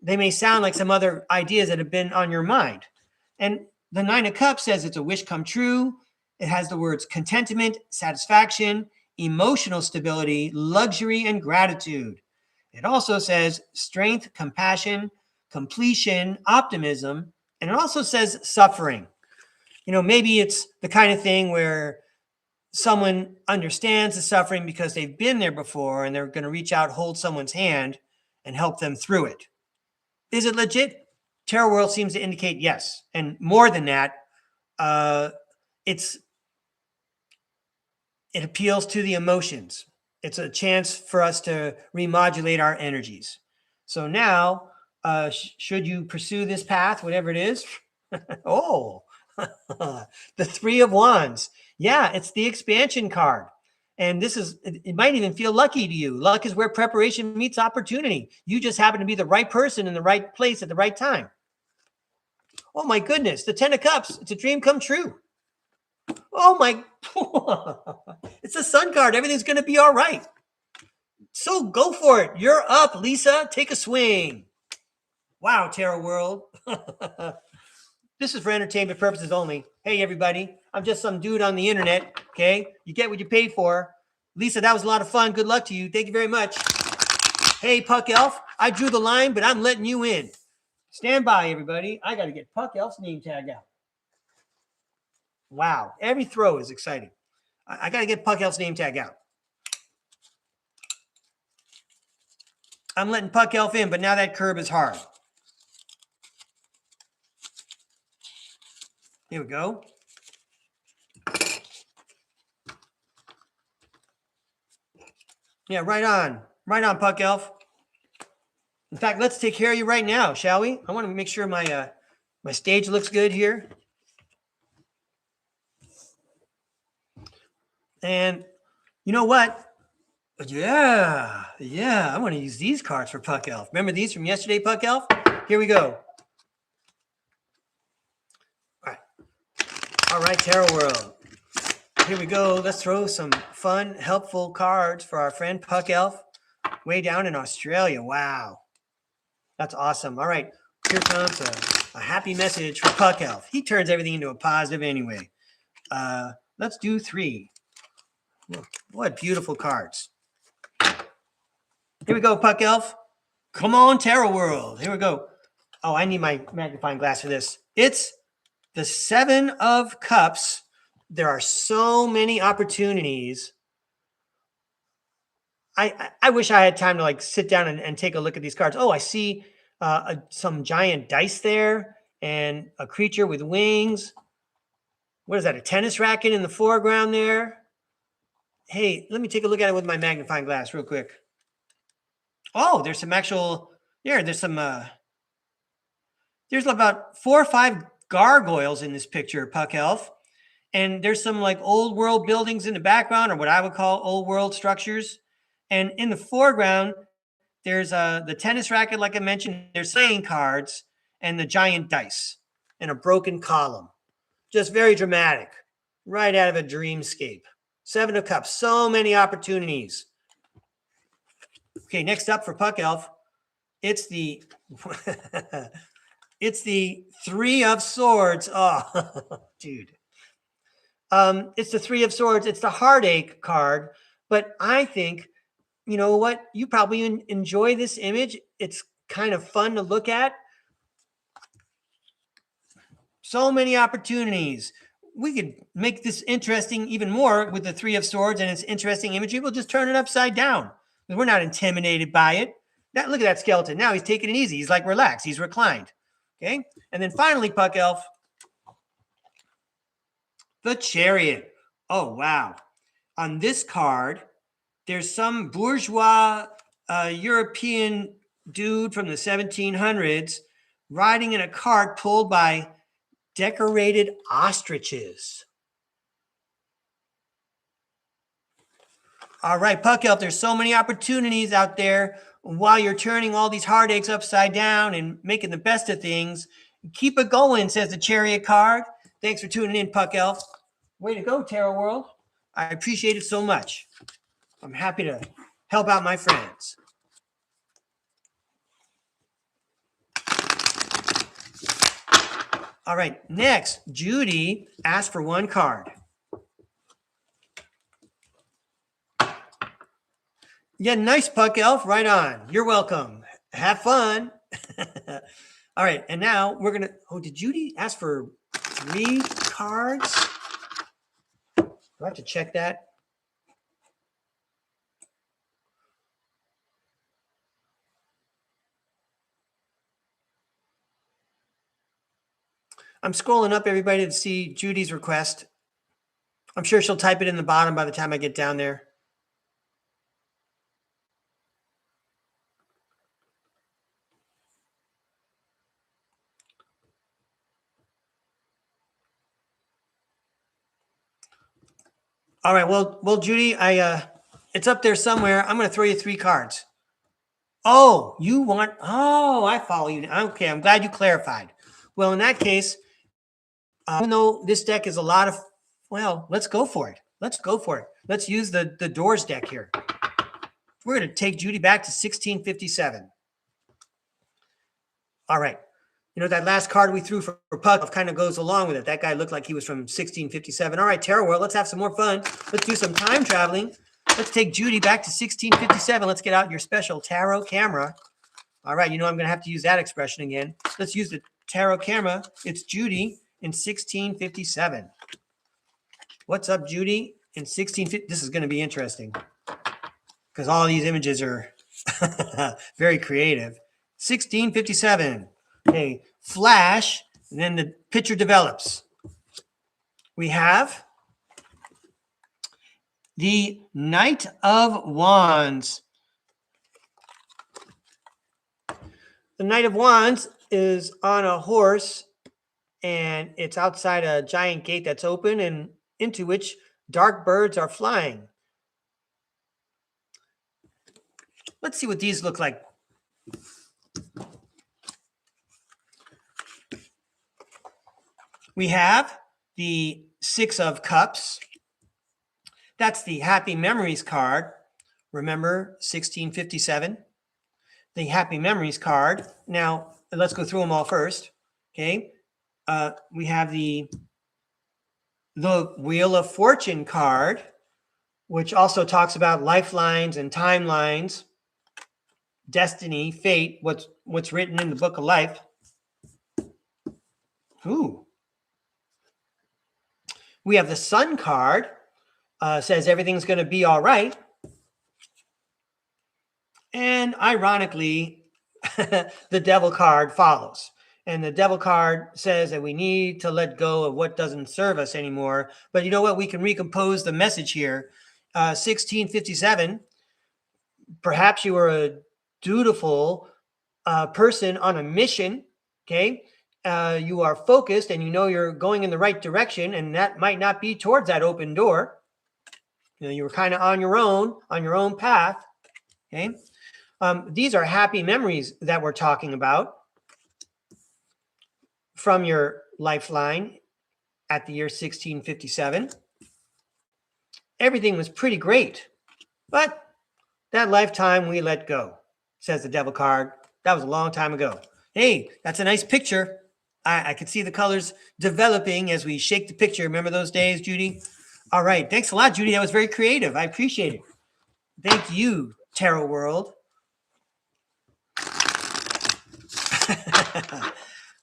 they may sound like some other ideas that have been on your mind. And the 9 of Cups says it's a wish come true. It has the words contentment, satisfaction, emotional stability, luxury, and gratitude. It also says strength, compassion, completion, optimism, and it also says suffering. Maybe it's the kind of thing where someone understands the suffering because they've been there before and they're going to reach out, hold someone's hand, and help them through it. Is it legit? Tarot World seems to indicate yes. And more than that, it appeals to the emotions. It's a chance for us to remodulate our energies. So now, should you pursue this path, whatever it is? Oh, the 3 of Wands. Yeah, it's the expansion card. And it might even feel lucky to you. Luck is where preparation meets opportunity. You just happen to be the right person in the right place at the right time. Oh my goodness, the 10 of Cups. It's a dream come true. Oh my, it's a Sun card. Everything's going to be all right. So go for it. You're up, Lisa. Take a swing. Wow, Tarot World. This is for entertainment purposes only. Hey, everybody. I'm just some dude on the internet. Okay. You get what you paid for. Lisa, that was a lot of fun. Good luck to you. Thank you very much. Hey, Puck Elf. I drew the line, but I'm letting you in. Stand by, everybody. I got to get Puck Elf's name tag out. Wow. Every throw is exciting. I got to get Puck Elf's name tag out. I'm letting Puck Elf in, but now that curb is hard. Here we go. Yeah, right on. Right on, Puck Elf. In fact, let's take care of you right now, shall we? I want to make sure my My stage looks good here. And you know what? Yeah. I want to use these cards for Puck Elf. Remember these from yesterday, Puck Elf? Here we go. All right, Tarot World. Here we go. Let's throw some fun, helpful cards for our friend Puck Elf way down in Australia. Wow. That's awesome. All right. Here comes a happy message for Puck Elf. He turns everything into a positive anyway. Let's do 3. What beautiful cards. Here we go, Puck Elf. Come on, Tarot World. Here we go. Oh, I need my magnifying glass for this. It's the 7 of Cups. There are so many opportunities. I wish I had time to like sit down and take a look at these cards. Oh, I see some giant dice there and a creature with wings. What is that? A tennis racket in the foreground there. Hey, let me take a look at it with my magnifying glass real quick. Oh, there's some actual, there's some, there's about 4 or 5 gargoyles in this picture, Puck Elf. And there's some like old world buildings in the background, or what I would call old world structures. And in the foreground, there's the tennis racket, like I mentioned. There's playing cards and the giant dice and a broken column. Just very dramatic, right out of a dreamscape. 7 of Cups, so many opportunities. Okay, next up for Puck Elf, it's the it's the 3 of Swords. Oh, dude. It's the 3 of Swords. It's the heartache card, but I think, you know what? You probably enjoy this image. It's kind of fun to look at. So many opportunities. We could make this interesting even more with the 3 of Swords and its interesting imagery. We'll just turn it upside down. We're not intimidated by it. Now, look at that skeleton. Now he's taking it easy. He's like relaxed. He's reclined. Okay. And then finally, Puck Elf, the Chariot. Oh, wow. On this card, there's some bourgeois European dude from the 1700s riding in a cart pulled by decorated ostriches. All right, Puck Elf, there's so many opportunities out there while you're turning all these heartaches upside down and making the best of things. Keep it going, says the Chariot card. Thanks for tuning in, Puck Elf. Way to go, Tarot World. I appreciate it so much. I'm happy to help out my friends. All right, next, Judy asked for 1 card. Yeah, nice, Puck Elf. Right on. You're welcome. Have fun. All right, and now we're going to... Oh, did Judy ask for 3 cards? Do I have to check that? I'm scrolling up, everybody, to see Judy's request. I'm sure she'll type it in the bottom by the time I get down there. All right, well, Judy, it's up there somewhere. I'm going to throw you 3 cards. Oh, you want? Oh, I follow you. Okay, I'm glad you clarified. Well, in that case, even though this deck is a lot of, well, let's go for it. Let's go for it. Let's use the Doors deck here. We're going to take Judy back to 1657. All right. You know, that last card we threw for Puck kind of goes along with it. That guy looked like he was from 1657. All right, Tarot World, let's have some more fun. Let's do some time traveling. Let's take Judy back to 1657. Let's get out your special tarot camera. All right, you know I'm going to have to use that expression again. Let's use the tarot camera. It's Judy in 1657. What's up, Judy? In 1650, this is going to be interesting because all these images are very creative. 1657. Okay, flash, and then the picture develops. We have the Knight of Wands. The Knight of Wands is on a horse and it's outside a giant gate that's open and into which dark birds are flying. Let's see what these look like. We have the Six of Cups. That's the Happy Memories card. Remember 1657? The Happy Memories card. Now, let's go through them all first. Okay. We have the Wheel of Fortune card, which also talks about lifelines and timelines, destiny, fate, what's written in the book of life. Ooh. We have the Sun card, says everything's going to be all right. And ironically, the Devil card follows. And the Devil card says that we need to let go of what doesn't serve us anymore. But you know what? We can recompose the message here. 1657, perhaps you were a dutiful person on a mission, okay? You are focused and you know you're going in the right direction, and that might not be towards that open door. You know, you were kind of on your own path, okay? These are happy memories that we're talking about from your lifeline at the year 1657. Everything was pretty great, but that lifetime we let go, says the Devil card. That was a long time ago. Hey, that's a nice picture. I can see the colors developing as we shake the picture. Remember those days, Judy? All right. Thanks a lot, Judy. That was very creative. I appreciate it. Thank you, Tarot World.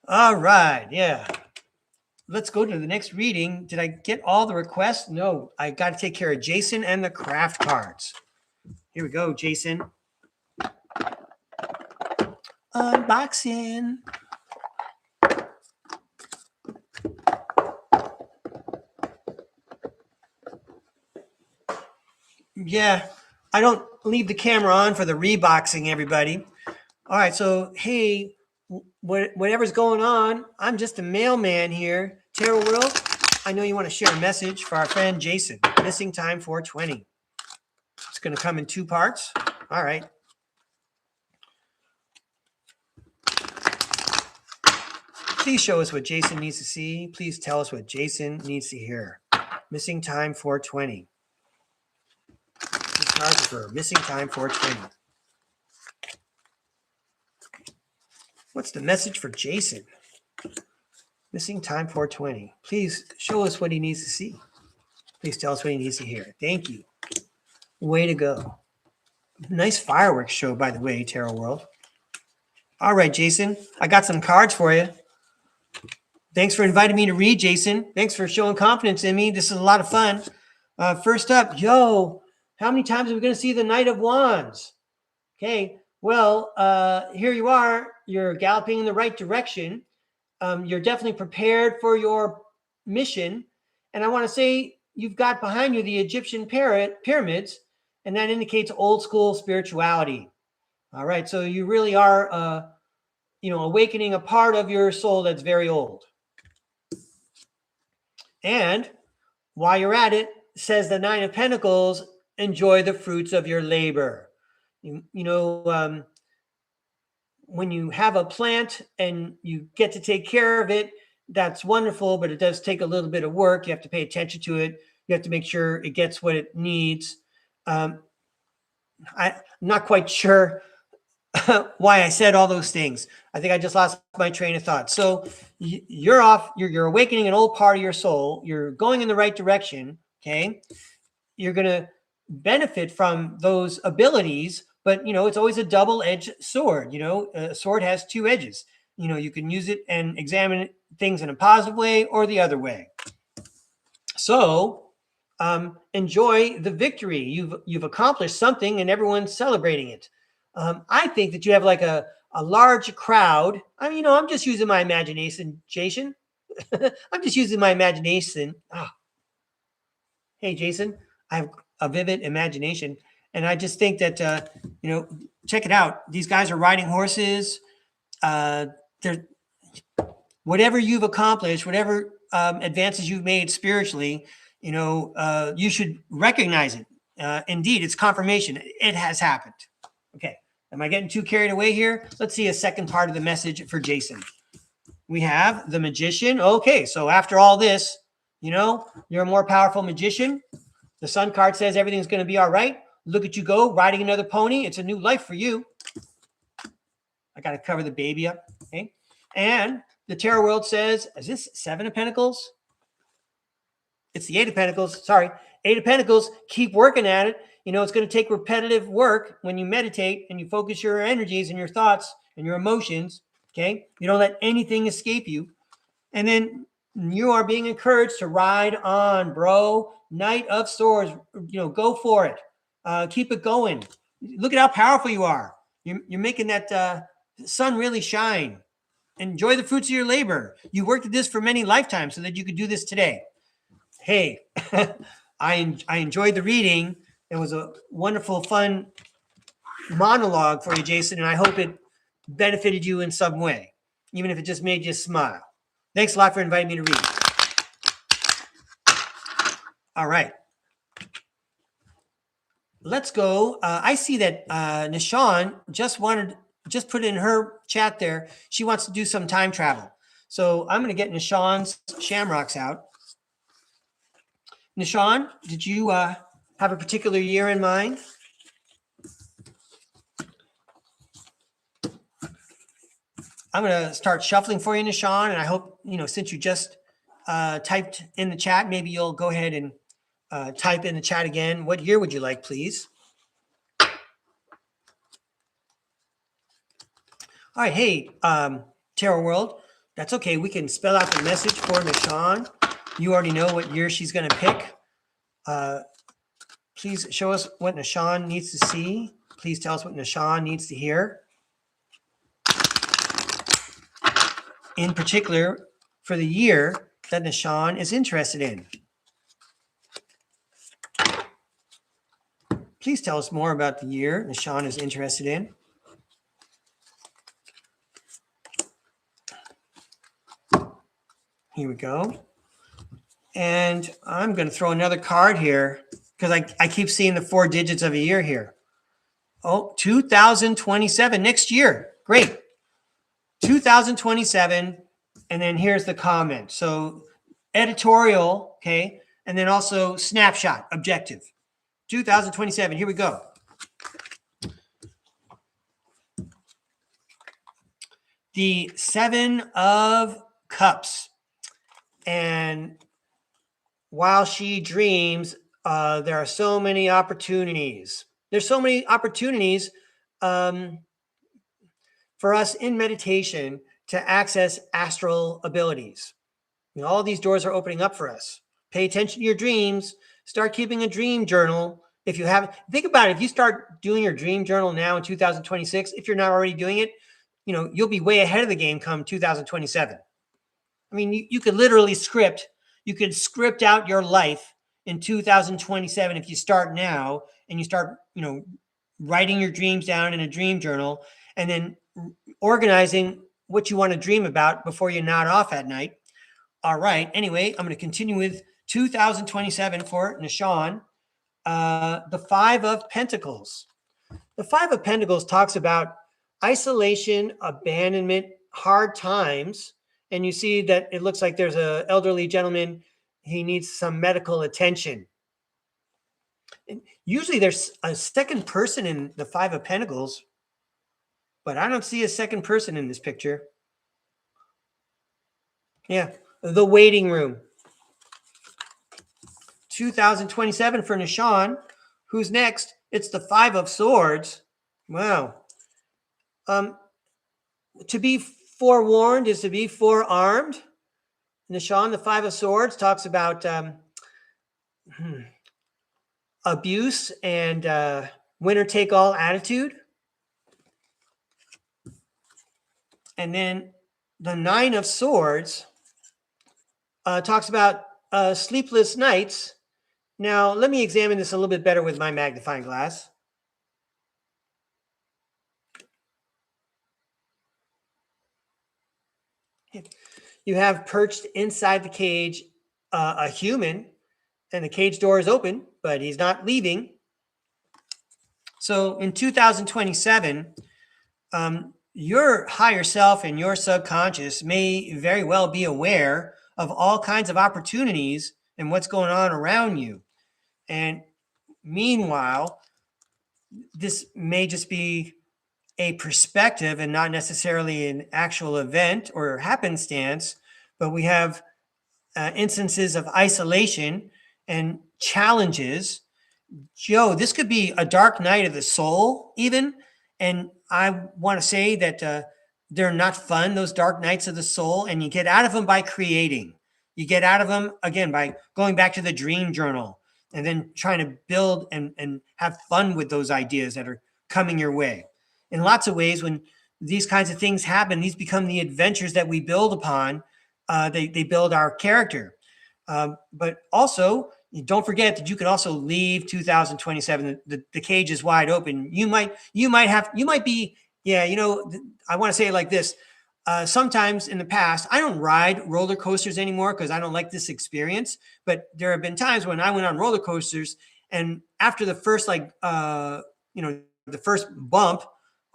All right. Yeah. Let's go to the next reading. Did I get all the requests? No. I got to take care of Jason and the craft cards. Here we go, Jason. Unboxing. Yeah, I don't leave the camera on for the reboxing, everybody. All right, so hey, whatever's going on, I'm just a mailman here. Tarot World, I know you want to share a message for our friend Jason. Missing time 420. It's going to come in 2 parts. All right. Please show us what Jason needs to see. Please tell us what Jason needs to hear. Missing time 420. For missing time 420. What's the message for Jason? Missing time 420. Please show us what he needs to see. Please tell us what he needs to hear. Thank you. Way to go. Nice fireworks show, by the way, Tarot World. All right, Jason. I got some cards for you. Thanks for inviting me to read, Jason. Thanks for showing confidence in me. This is a lot of fun. First up, how many times are we going to see the Knight of Wands? Okay, well, here you are. You're galloping in the right direction. You're definitely prepared for your mission. And I want to say you've got behind you the Egyptian pyramids, and that indicates old school spirituality. All right, so you really are, awakening a part of your soul that's very old. And while you're at it, says the Nine of Pentacles, enjoy the fruits of your labor. When you have a plant and you get to take care of it, that's wonderful, but it does take a little bit of work. You have to pay attention to it. You have to make sure it gets what it needs. I'm not quite sure why I said all those things. I think I just lost my train of thought. So you're off. You're awakening an old part of your soul. You're going in the right direction. Okay. You're going to benefit from those abilities, but it's always a double-edged sword. A sword has 2 edges. You can use it and examine things in a positive way or the other way. So enjoy the victory. You've accomplished something and everyone's celebrating it. I think that you have like a large crowd. I'm just using my imagination, Jason. I'm just using my imagination. Oh. Hey, Jason, I have a vivid imagination. And I just think that, check it out. These guys are riding horses. My whatever you've accomplished, whatever advances you've made spiritually, you should recognize it. Indeed, it's confirmation. It has happened. Okay. Am I getting too carried away here? Let's see a second part of the message for Jason. We have the magician. Okay. So after all this, you're a more powerful magician. The sun card says everything's going to be all right. Look at you go, riding another pony. It's a new life for you. I got to cover the baby up. Okay. And the tarot world says, is this 7 of Pentacles? It's the 8 of Pentacles. Sorry. 8 of Pentacles. Keep working at it. It's going to take repetitive work when you meditate and you focus your energies and your thoughts and your emotions. Okay. You don't let anything escape you. And then you are being encouraged to ride on, bro. Knight of Swords. Go for it. Keep it going. Look at how powerful you are. You're making that sun really shine. Enjoy the fruits of your labor. You worked at this for many lifetimes so that you could do this today. Hey, I enjoyed the reading. It was a wonderful, fun monologue for you, Jason, and I hope it benefited you in some way, even if it just made you smile. Thanks a lot for inviting me to read. All right. Let's go. I see that Nishan just put in her chat there. She wants to do some time travel. So I'm going to get Nishan's shamrocks out. Nishan, did you have a particular year in mind? I'm going to start shuffling for you, Nishan, and I hope, since you just typed in the chat, maybe you'll go ahead and type in the chat again. What year would you like, please? All right. Hey, Tarot World, that's okay. We can spell out the message for Nishan. You already know what year she's going to pick. Please show us what Nishan needs to see. Please tell us what Nishan needs to hear. In particular, for the year that Nishan is interested in. Please tell us more about the year Nishan is interested in. Here we go. And I'm going to throw another card here because I keep seeing the 4 digits of a year here. Oh, 2027, next year. Great. 2027. And then here's the comment. So editorial, okay. And then also snapshot, objective. 2027, here we go. The 7 of Cups. And while she dreams, there are so many opportunities. There's so many opportunities for us in meditation to access astral abilities. All these doors are opening up for us. Pay attention to your dreams. Start keeping a dream journal. If you haven't, think about it. If you start doing your dream journal now in 2026, if you're not already doing it, you'll be way ahead of the game come 2027. I mean, you could literally script out your life in 2027 if you start now and you start, writing your dreams down in a dream journal and then organizing what you want to dream about before you nod off at night. All right. Anyway, I'm going to continue with 2027 for Nishan. The 5 of Pentacles. The 5 of Pentacles talks about isolation, abandonment, hard times. And you see that it looks like there's an elderly gentleman. He needs some medical attention. And usually there's a second person in the 5 of Pentacles, but I don't see a second person in this picture. Yeah, the waiting room. 2027 for Nishan. Who's next? It's the 5 of Swords. Wow. To be forewarned is to be forearmed. Nishan, the 5 of Swords, talks about abuse and winner-take-all attitude. And then the 9 of Swords talks about sleepless nights. Now, let me examine this a little bit better with my magnifying glass. you have perched inside the cage a human, and the cage door is open, but he's not leaving. So in 2027, your higher self and your subconscious may very well be aware of all kinds of opportunities and what's going on around you. And meanwhile, this may just be a perspective and not necessarily an actual event or happenstance, but we have instances of isolation and challenges. Joe, this could be a dark night of the soul even. And I want to say that they're not fun, those dark nights of the soul, and you get out of them by creating. You get out of them, again, by going back to the dream journal and then trying to build and have fun with those ideas that are coming your way. In lots of ways, when these kinds of things happen, these become the adventures that we build upon. They build our character. But also, don't forget that you can also leave 2027. The cage is wide open. You might be, I want to say it like this. Sometimes in the past, I don't ride roller coasters anymore because I don't like this experience. But there have been times when I went on roller coasters, and after the first, the first bump,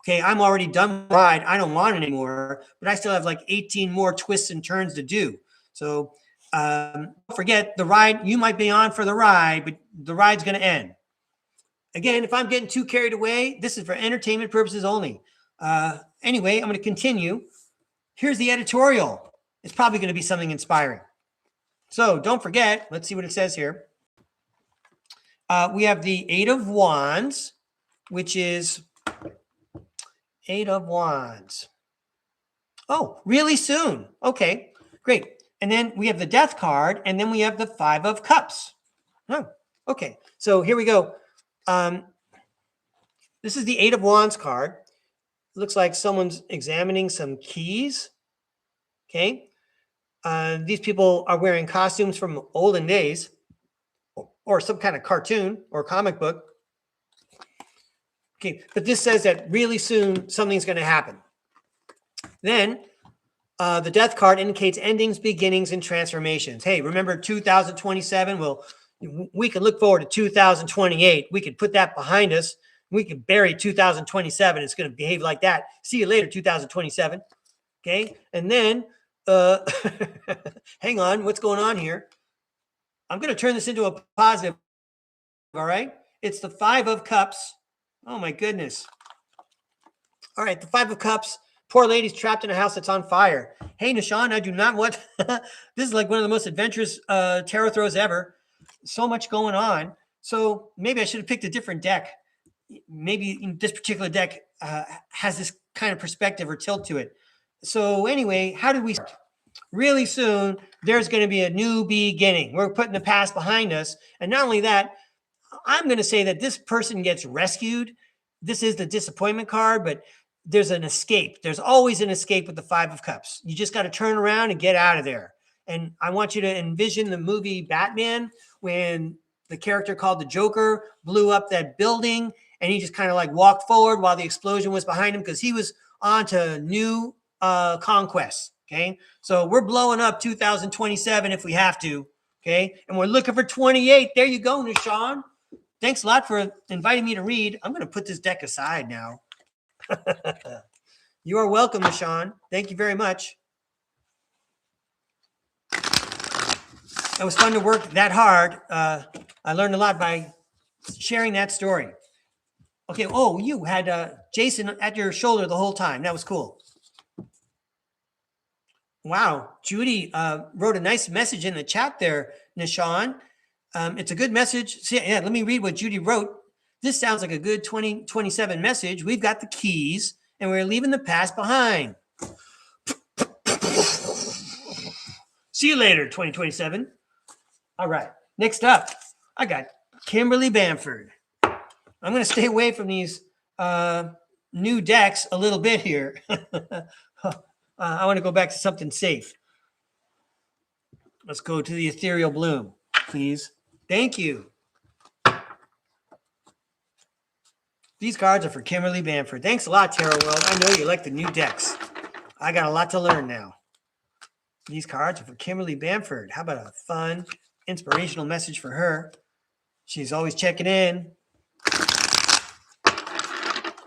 okay, I'm already done with the ride. I don't want it anymore, but I still have like 18 more twists and turns to do. So don't forget the ride. You might be on for the ride, but the ride's going to end. Again, if I'm getting too carried away, this is for entertainment purposes only. Anyway, I'm going to continue. Here's the editorial. It's probably going to be something inspiring. So don't forget, let's see what it says here. We have the Eight of Wands, which is Eight of Wands. Oh, really soon. Okay, great. And then we have the Death card, and then we have the Five of Cups. Oh, okay. So here we go. This is the Eight of Wands card. It looks like someone's examining some keys. Okay. These people are wearing costumes from olden days or some kind of cartoon or comic book. Okay, but this says that really soon something's going to happen. Then the Death card indicates endings, beginnings, and transformations. Hey, remember 2027? Well, we can look forward to 2028. We could put that behind us. We could bury 2027. It's going to behave like that. See you later, 2027. Okay, and then hang on, what's going on here? I'm going to turn this into a positive. All right, it's the Five of Cups. Oh my goodness. All right, the Five of Cups. Poor lady's trapped in a house that's on fire. Hey, Nishan, I do not want... This is like one of the most adventurous tarot throws ever. So much going on. So maybe I should have picked a different deck. Maybe this particular deck has this kind of perspective or tilt to it. So anyway, how did we start? Really soon, there's going to be a new beginning. We're putting the past behind us. And not only that, I'm going to say that this person gets rescued. This is the disappointment card, but there's an escape. There's always an escape with the Five of Cups. You just got to turn around and get out of there. And I want you to envision the movie Batman when the character called the Joker blew up that building and he just kind of like walked forward while the explosion was behind him because he was on to new conquests. Okay. So we're blowing up 2027 if we have to. Okay. And we're looking for 28. There you go, Nishan. Thanks a lot for inviting me to read. I'm going to put this deck aside now. You are welcome, Nishan. Thank you very much. It was fun to work that hard. I learned a lot by sharing that story. Okay. Oh, you had Jason at your shoulder the whole time. That was cool. Wow. Judy wrote a nice message in the chat there, Nishan. It's a good message. So yeah, let me read what Judy wrote. This sounds like a good 2027 message. We've got the keys and we're leaving the past behind. See you later, 2027. All right. Next up, I got Kimberly Bamford. I'm going to stay away from these new decks a little bit here. I want to go back to something safe. Let's go to the Ethereal Bloom, please. Thank you. These cards are for Kimberly Bamford. Thanks a lot, Tarot World. I know you like the new decks. I got a lot to learn now. These cards are for Kimberly Bamford. How about a fun, inspirational message for her? She's always checking in.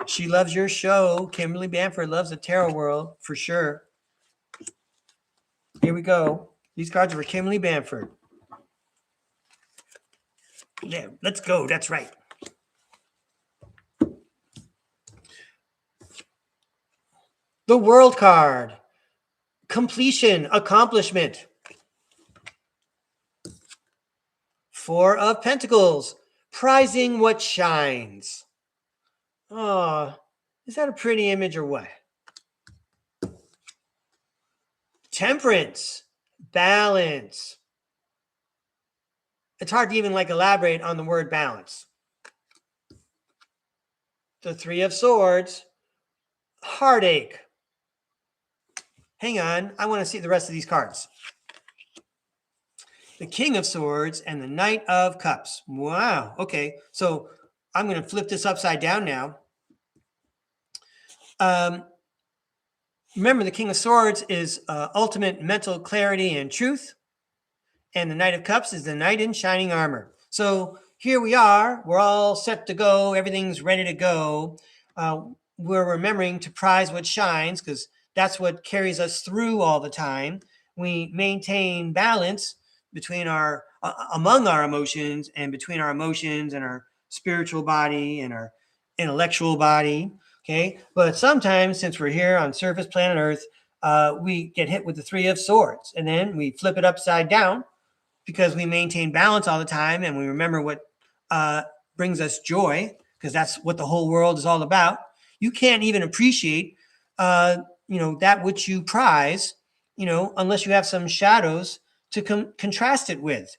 She loves your show. Kimberly Bamford loves the tarot world for sure. Here we go. These cards are for Kimberly Bamford. Yeah, let's go. That's right. The World card. Completion, accomplishment. Four of Pentacles. Prizing what shines. Oh, is that a pretty image or what? Temperance. Balance. It's hard to even elaborate on the word balance. The Three of Swords. Heartache. Hang on, I want to see the rest of these cards. The King of Swords and the Knight of Cups. Wow. Okay, so I'm going to flip this upside down now. Remember, the King of Swords is ultimate mental clarity and truth. And the Knight of Cups is the knight in shining armor. So here we are. We're all set to go. Everything's ready to go. We're remembering to prize what shines because that's what carries us through all the time. We maintain balance between among our emotions and between our emotions and our spiritual body and our intellectual body. Okay. But sometimes, since we're here on surface planet Earth, we get hit with the Three of Swords, and then we flip it upside down because we maintain balance all the time and we remember what brings us joy, because that's what the whole world is all about. You can't even appreciate, that which you prize, unless you have some shadows to contrast it with.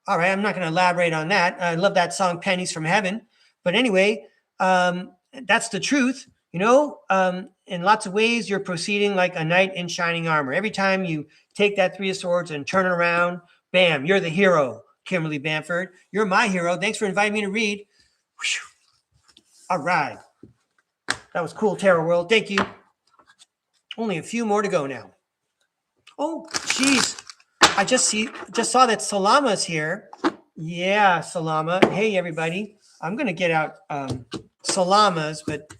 All right, I'm not going to elaborate on that. I love that song, Pennies from Heaven. But anyway, that's the truth. In lots of ways, you're proceeding like a knight in shining armor. Every time you take that Three of Swords and turn it around, bam, you're the hero, Kimberly Bamford. You're my hero. Thanks for inviting me to read. Whew. All right. That was cool, Tarot World. Thank you. Only a few more to go now. Oh, geez. I just saw that Salama's here. Yeah, Salama. Hey, everybody. I'm going to get out Salama's, but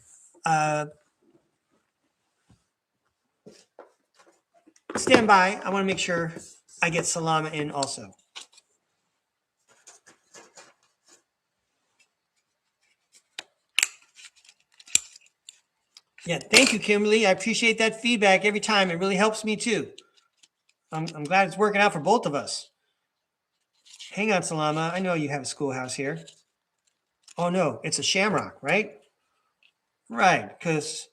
stand by. I want to make sure I get Salama in also. Yeah, thank you, Kimberly. I appreciate that feedback every time. It really helps me too. I'm glad it's working out for both of us. Hang on, Salama. I know you have a schoolhouse here. Oh, no, it's a shamrock, right? Right, because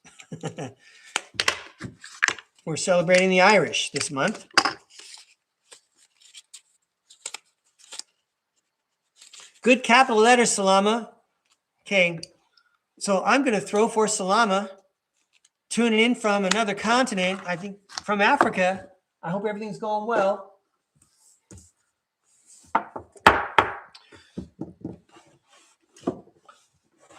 we're celebrating the Irish this month. Good capital letters, Salama. Okay, so I'm going to throw for Salama, tuning in from another continent, I think from Africa. I hope everything's going well.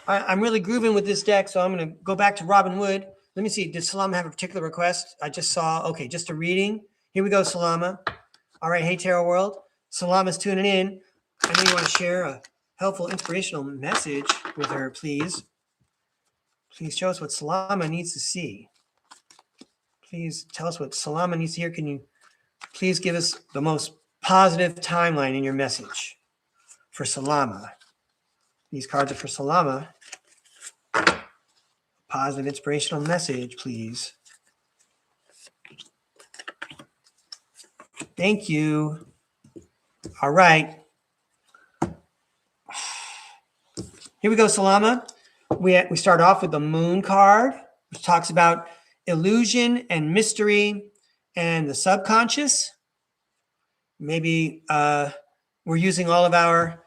I'm really grooving with this deck, so I'm going to go back to Robin Wood. Let me see. Did Salama have a particular request? I just saw. Okay, just a reading. Here we go, Salama. All right. Hey, Tarot World. Salama's tuning in. I know you want to share a helpful, inspirational message with her, please. Please show us what Salama needs to see. Please tell us what Salama needs to hear. Can you please give us the most positive timeline in your message for Salama? These cards are for Salama. Positive, inspirational message, please. Thank you. All right. Here we go, Salama. We start off with the Moon card, which talks about illusion and mystery and the subconscious. Maybe we're using all of our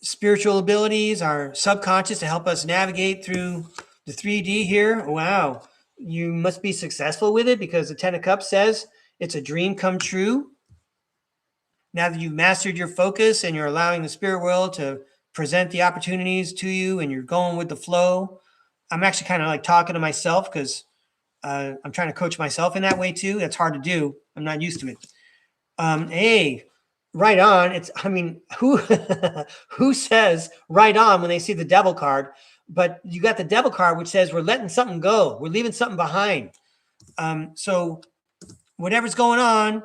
spiritual abilities, our subconscious, to help us navigate through the 3D here. Wow. You must be successful with it because the Ten of Cups says it's a dream come true. Now that you've mastered your focus and you're allowing the spirit world to present the opportunities to you and you're going with the flow. I'm actually kind of talking to myself because I'm trying to coach myself in that way too. That's hard to do. I'm not used to it. Hey, right on. Who who says right on when they see the devil card? But you got the devil card, which says we're letting something go. We're leaving something behind. So whatever's going on,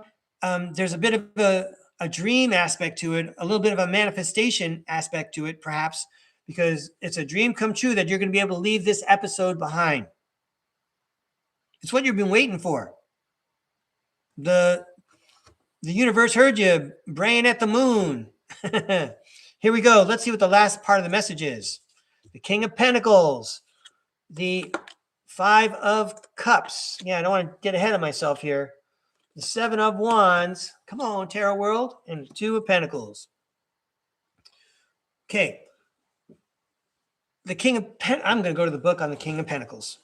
there's a bit of a dream aspect to it, a little bit of a manifestation aspect to it, perhaps, because it's a dream come true that you're going to be able to leave this episode behind. It's what you've been waiting for. The universe heard you, brain at the moon. Here we go. Let's see what the last part of the message is. The King of Pentacles, the Five of Cups. Yeah, I don't want to get ahead of myself here. The Seven of Wands. Come on, Tarot World. And the Two of Pentacles. Okay. The King of I'm going to go to the book on the King of Pentacles.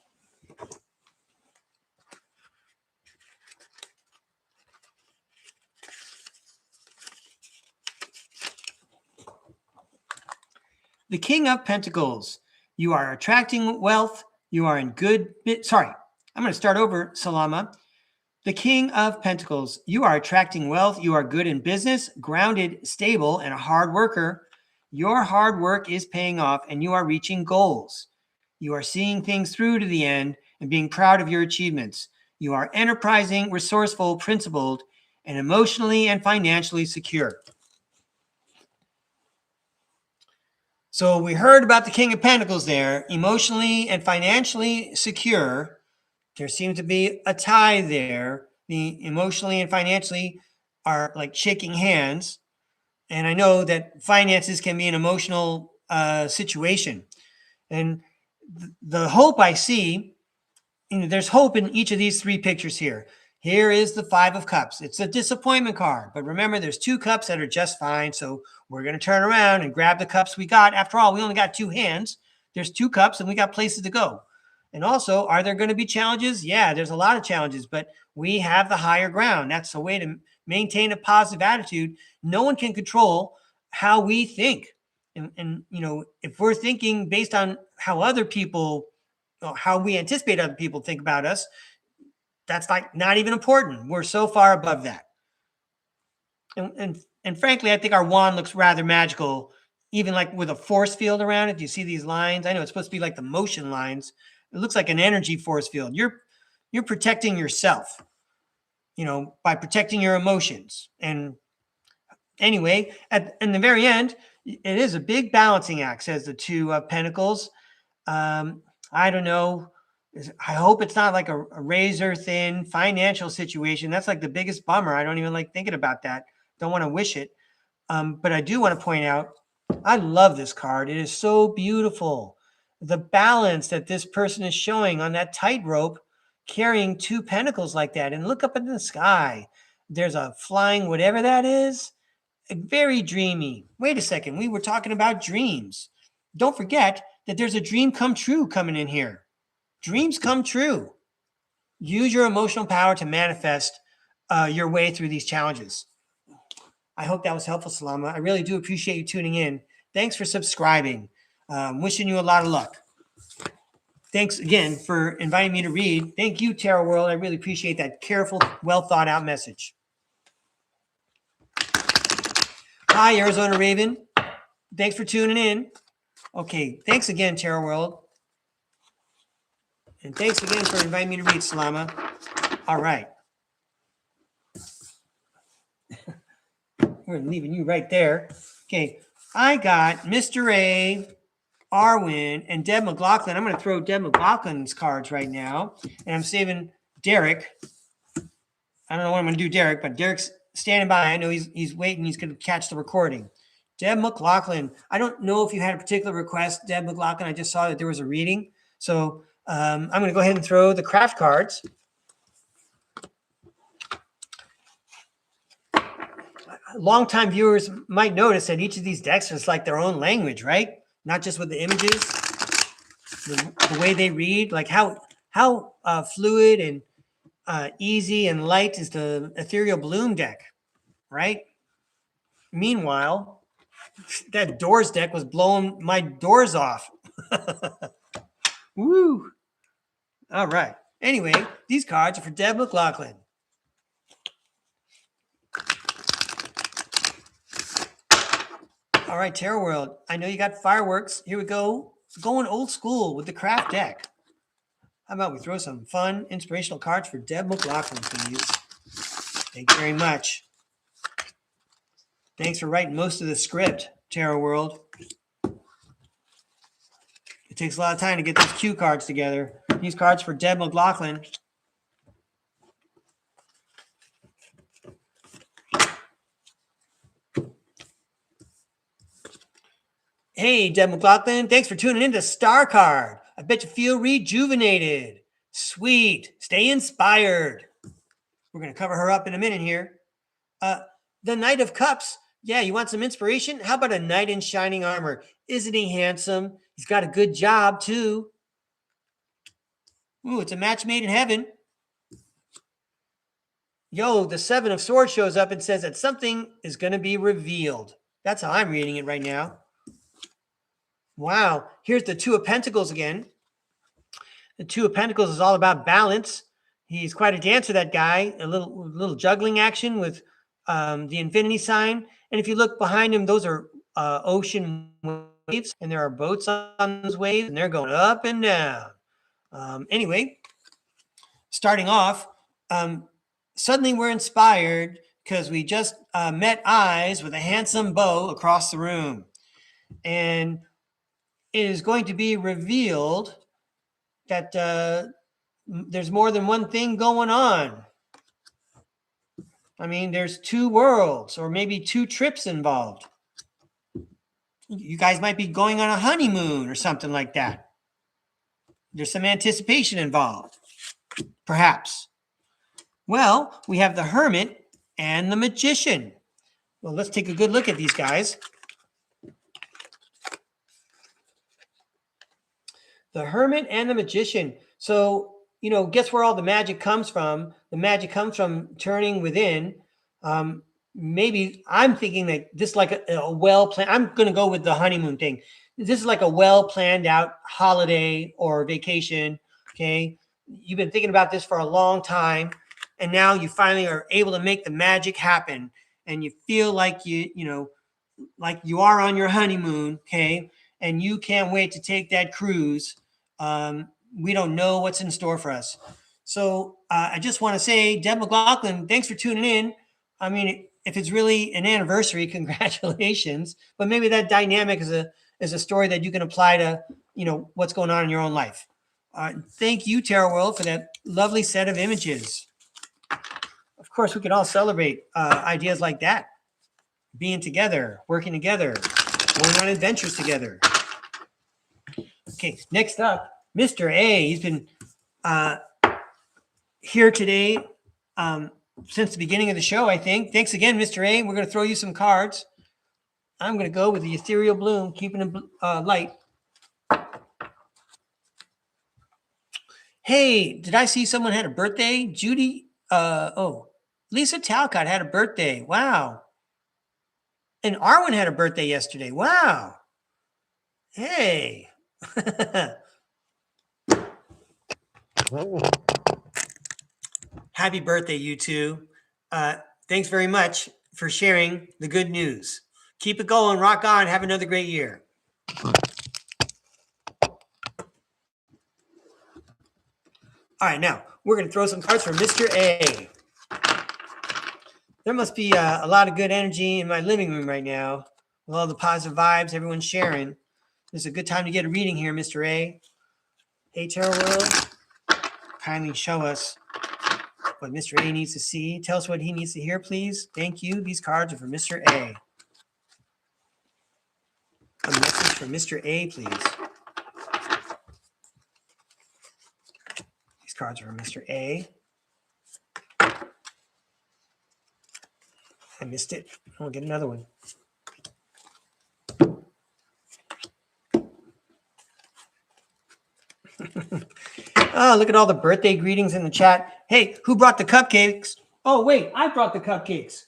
The King of Pentacles. You are attracting wealth. You are in good... Sorry, I'm going to start over, Salama. The King of Pentacles. You are attracting wealth. You are good in business, grounded, stable, and a hard worker. Your hard work is paying off, and you are reaching goals. You are seeing things through to the end and being proud of your achievements. You are enterprising, resourceful, principled, and emotionally and financially secure. So we heard about the King of Pentacles there, emotionally and financially secure. There seems to be a tie there. The emotionally and financially are like shaking hands. And I know that finances can be an emotional situation. And the hope I see, there's hope in each of these three pictures here. Here is the Five of Cups. It's a disappointment card. But remember, there's two cups that are just fine. So we're going to turn around and grab the cups we got. After all, we only got two hands. There's two cups and we got places to go. And also, are there going to be challenges? Yeah, there's a lot of challenges, but we have the higher ground. That's a way to maintain a positive attitude. No one can control how we think. And if we're thinking based on how other people, or how we anticipate other people think about us, that's like not even important. We're so far above that. And frankly, I think our wand looks rather magical, even like with a force field around it. Do you see these lines? I know it's supposed to be like the motion lines. It looks like an energy force field. You're protecting yourself, by protecting your emotions. And anyway, in the very end, it is a big balancing act, says the Two of Pentacles. I don't know. I hope it's not like a razor thin financial situation. That's like the biggest bummer. I don't even like thinking about that. Don't want to wish it. But I do want to point out, I love this card. It is so beautiful. The balance that this person is showing on that tightrope, carrying two pentacles like that. And look up in the sky. There's a flying whatever that is. Very dreamy. Wait a second. We were talking about dreams. Don't forget that there's a dream come true coming in here. Dreams come true. Use your emotional power to manifest your way through these challenges. I hope that was helpful, Salama. I really do appreciate you tuning in. Thanks for subscribing. Wishing you a lot of luck. Thanks again for inviting me to read. Thank you, Tarot World. I really appreciate that careful, well thought out message. Hi, Arizona Raven. Thanks for tuning in. Okay, thanks again, Tarot World. And thanks again for inviting me to read, Salama. All right. We're leaving you right there. Okay, I got Mr. A, Arwen, and Deb McLaughlin. I'm going to throw Deb McLaughlin's cards right now. And I'm saving Derek. I don't know what I'm going to do, Derek, but Derek's standing by. I know he's waiting. He's going to catch the recording. Deb McLaughlin. I don't know if you had a particular request, Deb McLaughlin. I just saw that there was a reading. So I'm going to go ahead and throw the craft cards. Longtime viewers might notice that each of these decks is like their own language, right? Not just with the images, the way they read, like how fluid and easy and light is the Ethereal Bloom deck, right? Meanwhile, that Doors deck was blowing my doors off. Woo! All right. Anyway, these cards are for Deb McLaughlin. All right, Tarot World. I know you got fireworks. Here we go. Going old school with the craft deck. How about we throw some fun, inspirational cards for Deb McLaughlin, please? Thank you very much. Thanks for writing most of the script, Tarot World. It takes a lot of time to get these cue cards together. These cards for Deb McLaughlin. Hey, Deb McLaughlin, thanks for tuning in to STARCARD. I bet you feel rejuvenated. Sweet. Stay inspired. We're going to cover her up in a minute here. The Knight of Cups. Yeah, you want some inspiration? How about a knight in shining armor? Isn't he handsome? He's got a good job, too. Ooh, it's a match made in heaven. Yo, the Seven of Swords shows up and says that something is going to be revealed. That's how I'm reading it right now. Wow. Here's the Two of Pentacles again. The Two of Pentacles is all about balance. He's quite a dancer, that guy. A little juggling action with the infinity sign. And if you look behind him, those are ocean waves. And there are boats on those waves. And they're going up and down. Anyway, starting off, suddenly we're inspired because we just met eyes with a handsome beau across the room. And it is going to be revealed that there's more than one thing going on. I mean, there's two worlds or maybe two trips involved. You guys might be going on a honeymoon or something like that. There's some anticipation involved, perhaps. Well, we have the Hermit and the Magician. Well, let's take a good look at these guys. The Hermit and the Magician. So, guess where all the magic comes from? The magic comes from turning within. Maybe I'm thinking that this is like a well-planned, I'm going to go with the honeymoon thing. This is like a well-planned out holiday or vacation, okay? You've been thinking about this for a long time, and now you finally are able to make the magic happen, and you feel like like you are on your honeymoon, okay? And you can't wait to take that cruise. We don't know what's in store for us. So I just want to say, Deb McLaughlin, thanks for tuning in. I mean, if it's really an anniversary, congratulations. But maybe that dynamic is a story that you can apply to, what's going on in your own life. Thank you, Tarot World, for that lovely set of images. Of course, we can all celebrate ideas like that. Being together, working together, going on adventures together. Okay, next up, Mr. A. He's been here today since the beginning of the show, I think. Thanks again, Mr. A. We're going to throw you some cards. I'm going to go with the Ethereal Bloom, keeping it light. Hey, did I see someone had a birthday? Judy, Lisa Talcott had a birthday. Wow. And Arwen had a birthday yesterday. Wow. Hey. Happy birthday, you two. Thanks very much for sharing the good news. Keep it going. Rock on. Have another great year. All right, now we're going to throw some cards for Mr. A. There must be a lot of good energy in my living room right now with all the positive vibes everyone's sharing. This is a good time to get a reading here, Mr. A. Hey, Tarot World, kindly show us what Mr. A needs to see. Tell us what he needs to hear, please. Thank you. These cards are for Mr. A. A message for Mr. A, please. These cards are for Mr. A. I missed it. I'll get another one. Oh, look at all the birthday greetings in the chat. Hey, who brought the cupcakes? Oh, wait, I brought the cupcakes.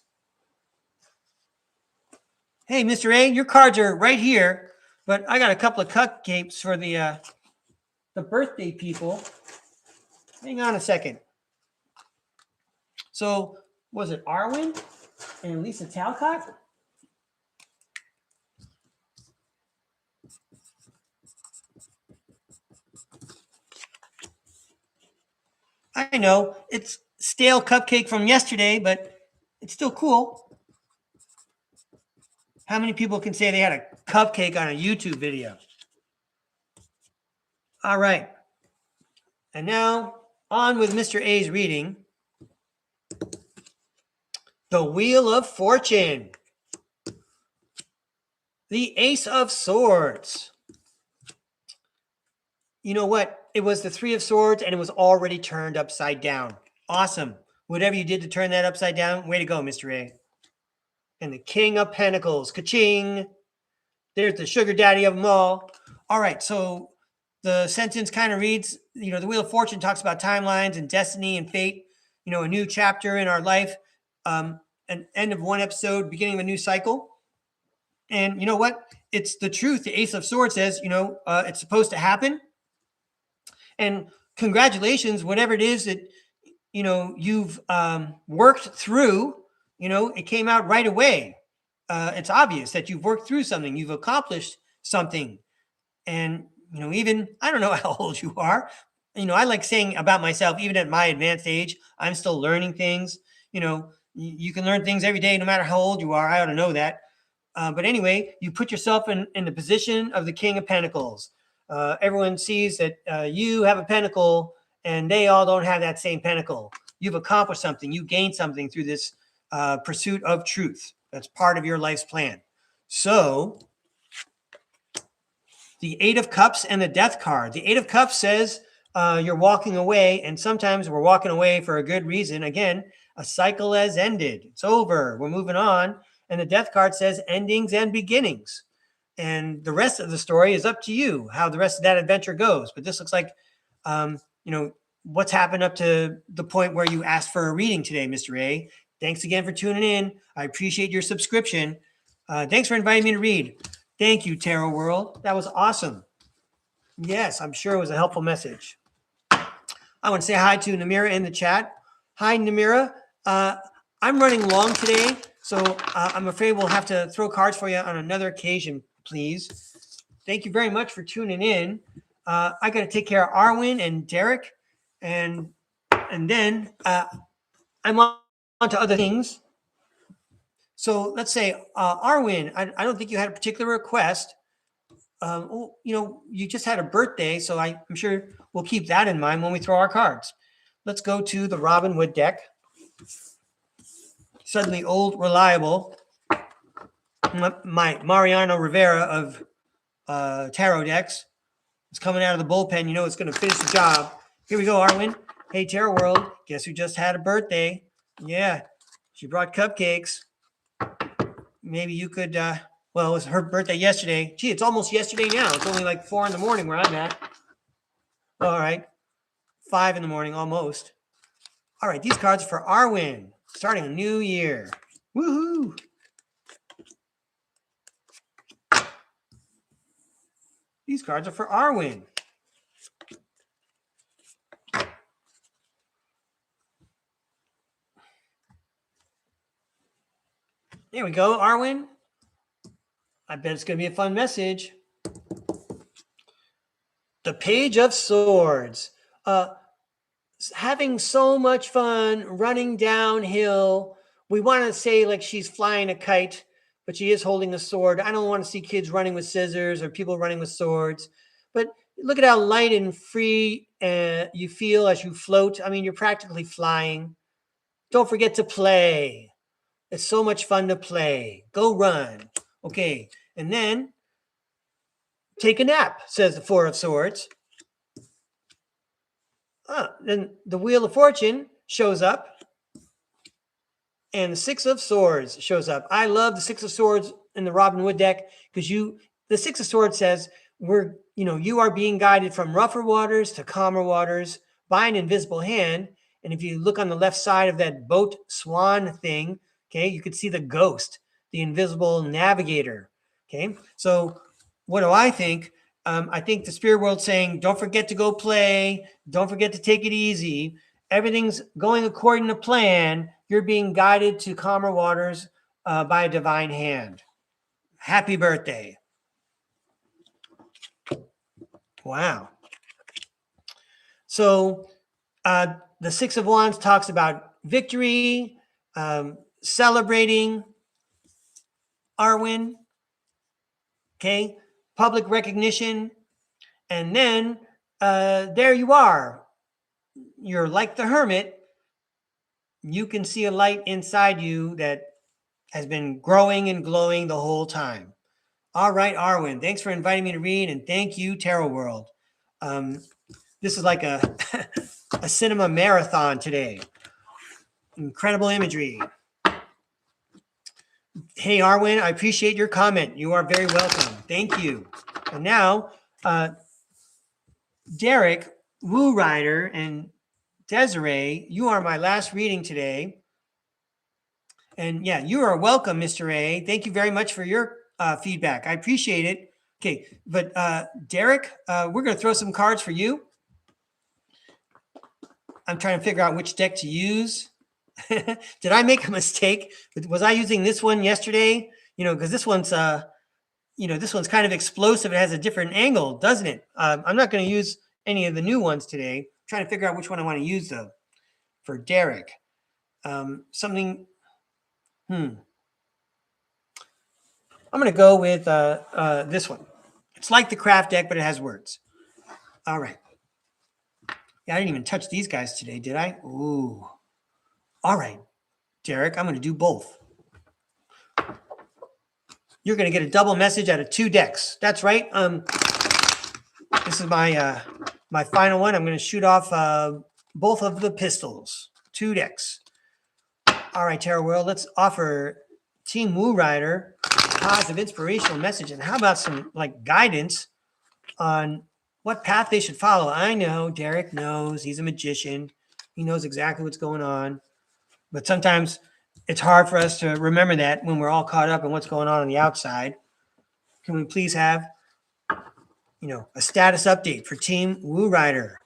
Hey, Mr. A, your cards are right here, but I got a couple of cupcakes for the birthday people. Hang on a second. So was it Arwen and Lisa Talcott? I know it's stale cupcake from yesterday, but it's still cool. How many people can say they had a cupcake on a YouTube video? All right. And now on with Mr. A's reading. The Wheel of Fortune. The Ace of Swords. You know what? It was the Three of Swords and it was already turned upside down. Awesome. Whatever you did to turn that upside down, way to go, Mr. A. And the King of Pentacles. Ka-ching. There's the sugar daddy of them all. All right, so the sentence kind of reads, the Wheel of Fortune talks about timelines and destiny and fate, a new chapter in our life, an end of one episode, beginning of a new cycle. And you know what? It's the truth. The Ace of Swords says, it's supposed to happen. And congratulations, whatever it is that, you've worked through, it came out right away. It's obvious that you've worked through something, you've accomplished something. And, even, I don't know how old you are. I like saying about myself, even at my advanced age, I'm still learning things. You can learn things every day, no matter how old you are. I ought to know that. But anyway, you put yourself in the position of the King of Pentacles. Everyone sees that you have a pentacle and they all don't have that same pentacle. You've accomplished something. You gained something through this pursuit of truth. That's part of your life's plan. So the Eight of Cups and the Death card. The Eight of Cups says you're walking away, and sometimes we're walking away for a good reason. Again, a cycle has ended. It's over. We're moving on. And the Death card says endings and beginnings. And the rest of the story is up to you, how the rest of that adventure goes. But this looks like, what's happened up to the point where you asked for a reading today, Mr. A. Thanks again for tuning in. I appreciate your subscription. Thanks for inviting me to read. Thank you, Tarot World. That was awesome. Yes, I'm sure it was a helpful message. I want to say hi to Namira in the chat. Hi, Namira. I'm running long today, so I'm afraid we'll have to throw cards for you on another occasion, please. Thank you very much for tuning in. I got to take care of Arwen and Derek, and then I'm on to other things. So let's say, Arwen, I don't think you had a particular request. You just had a birthday, so I'm sure we'll keep that in mind when we throw our cards. Let's go to the Robin Wood deck. Suddenly old, reliable. My Mariano Rivera of tarot decks is coming out of the bullpen. It's going to finish the job. Here we go, Arwen. Hey, Tarot World. Guess who just had a birthday? Yeah, she brought cupcakes. Maybe you could, it was her birthday yesterday. Gee, it's almost yesterday now. It's only like 4 a.m. where I'm at. All right. 5 a.m, almost. All right, these cards are for Arwen, starting a new year. Woohoo! These cards are for Arwen. There we go, Arwen. I bet it's going to be a fun message. The Page of Swords. Having so much fun running downhill. We want to say like she's flying a kite, but she is holding a sword. I don't want to see kids running with scissors or people running with swords. But look at how light and free you feel as you float. I mean, you're practically flying. Don't forget to play. It's so much fun to play. Go run. Okay. And then take a nap, says the Four of Swords. Then the Wheel of Fortune shows up. And the Six of Swords shows up. I love the Six of Swords in the Robin Wood deck because the Six of Swords says you are being guided from rougher waters to calmer waters by an invisible hand. And if you look on the left side of that boat swan thing, okay, you could see the ghost, the invisible navigator. Okay, so what do I think? I think the spirit world's saying, don't forget to go play. Don't forget to take it easy. Everything's going according to plan. You're being guided to calmer waters by a divine hand. Happy birthday. Wow. So the Six of Wands talks about victory, celebrating Arwen, okay, public recognition, and then there you are. You're like the hermit. You can see a light inside you that has been growing and glowing the whole time. All right, Arwen, thanks for inviting me to read, and thank you, Tarot World. This is like a, a cinema marathon today. Incredible imagery. Hey, Arwen, I appreciate your comment. You are very welcome. Thank you. And now, Derek, Woo Rider, and Desiree, you are my last reading today. And yeah, you are welcome, Mr. A. Thank you very much for your feedback. I appreciate it. Okay, but Derek, we're going to throw some cards for you. I'm trying to figure out which deck to use. Did I make a mistake? Was I using this one yesterday? You know, because this one's, this one's kind of explosive. It has a different angle, doesn't it? I'm not going to use any of the new ones today. I'm trying to figure out which one I want to use though for Derek. Something. I'm going to go with this one. It's like the craft deck, but it has words. All right. Yeah, I didn't even touch these guys today, did I? Ooh. All right, Derek, I'm going to do both. You're going to get a double message out of 2 decks. That's right. This is my my final one. I'm going to shoot off both of the pistols. 2 decks. All right, Tarot World, let's offer Team Woo Rider a positive inspirational message. And how about some like guidance on what path they should follow? I know Derek knows. He's a magician. He knows exactly what's going on. But sometimes it's hard for us to remember that when we're all caught up in what's going on the outside. Can we please have, a status update for Team Woo Rider?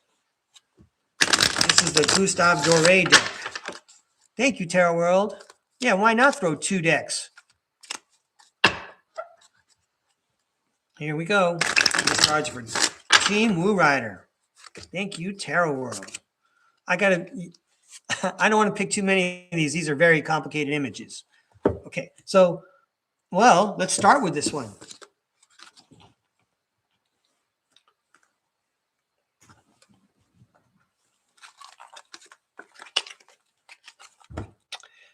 This is the Gustave Doré deck. Thank you, Tarot World. Yeah, why not throw 2 decks? Here we go. These cards for Team Woo Rider. Thank you, Tarot World. I don't want to pick too many of these. These are very complicated images. Okay, so, well, let's start with this one.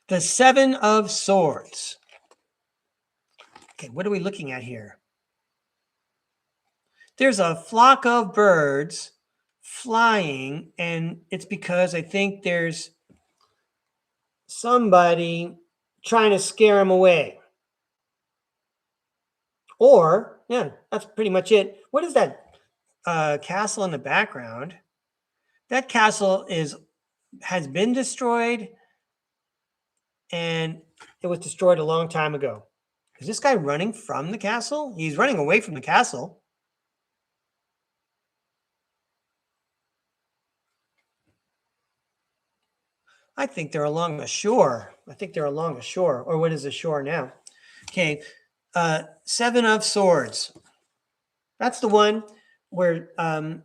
The 7 of Swords. Okay, what are we looking at here? There's a flock of birds flying, and it's because I think there's somebody trying to scare them away. Or, yeah, that's pretty much it. What is that castle in the background? That castle has been destroyed, and it was destroyed a long time ago. Is this guy running from the castle? He's running away from the castle. I think they're along the shore. Or what is the shore now? Okay, 7 of Swords. That's the one where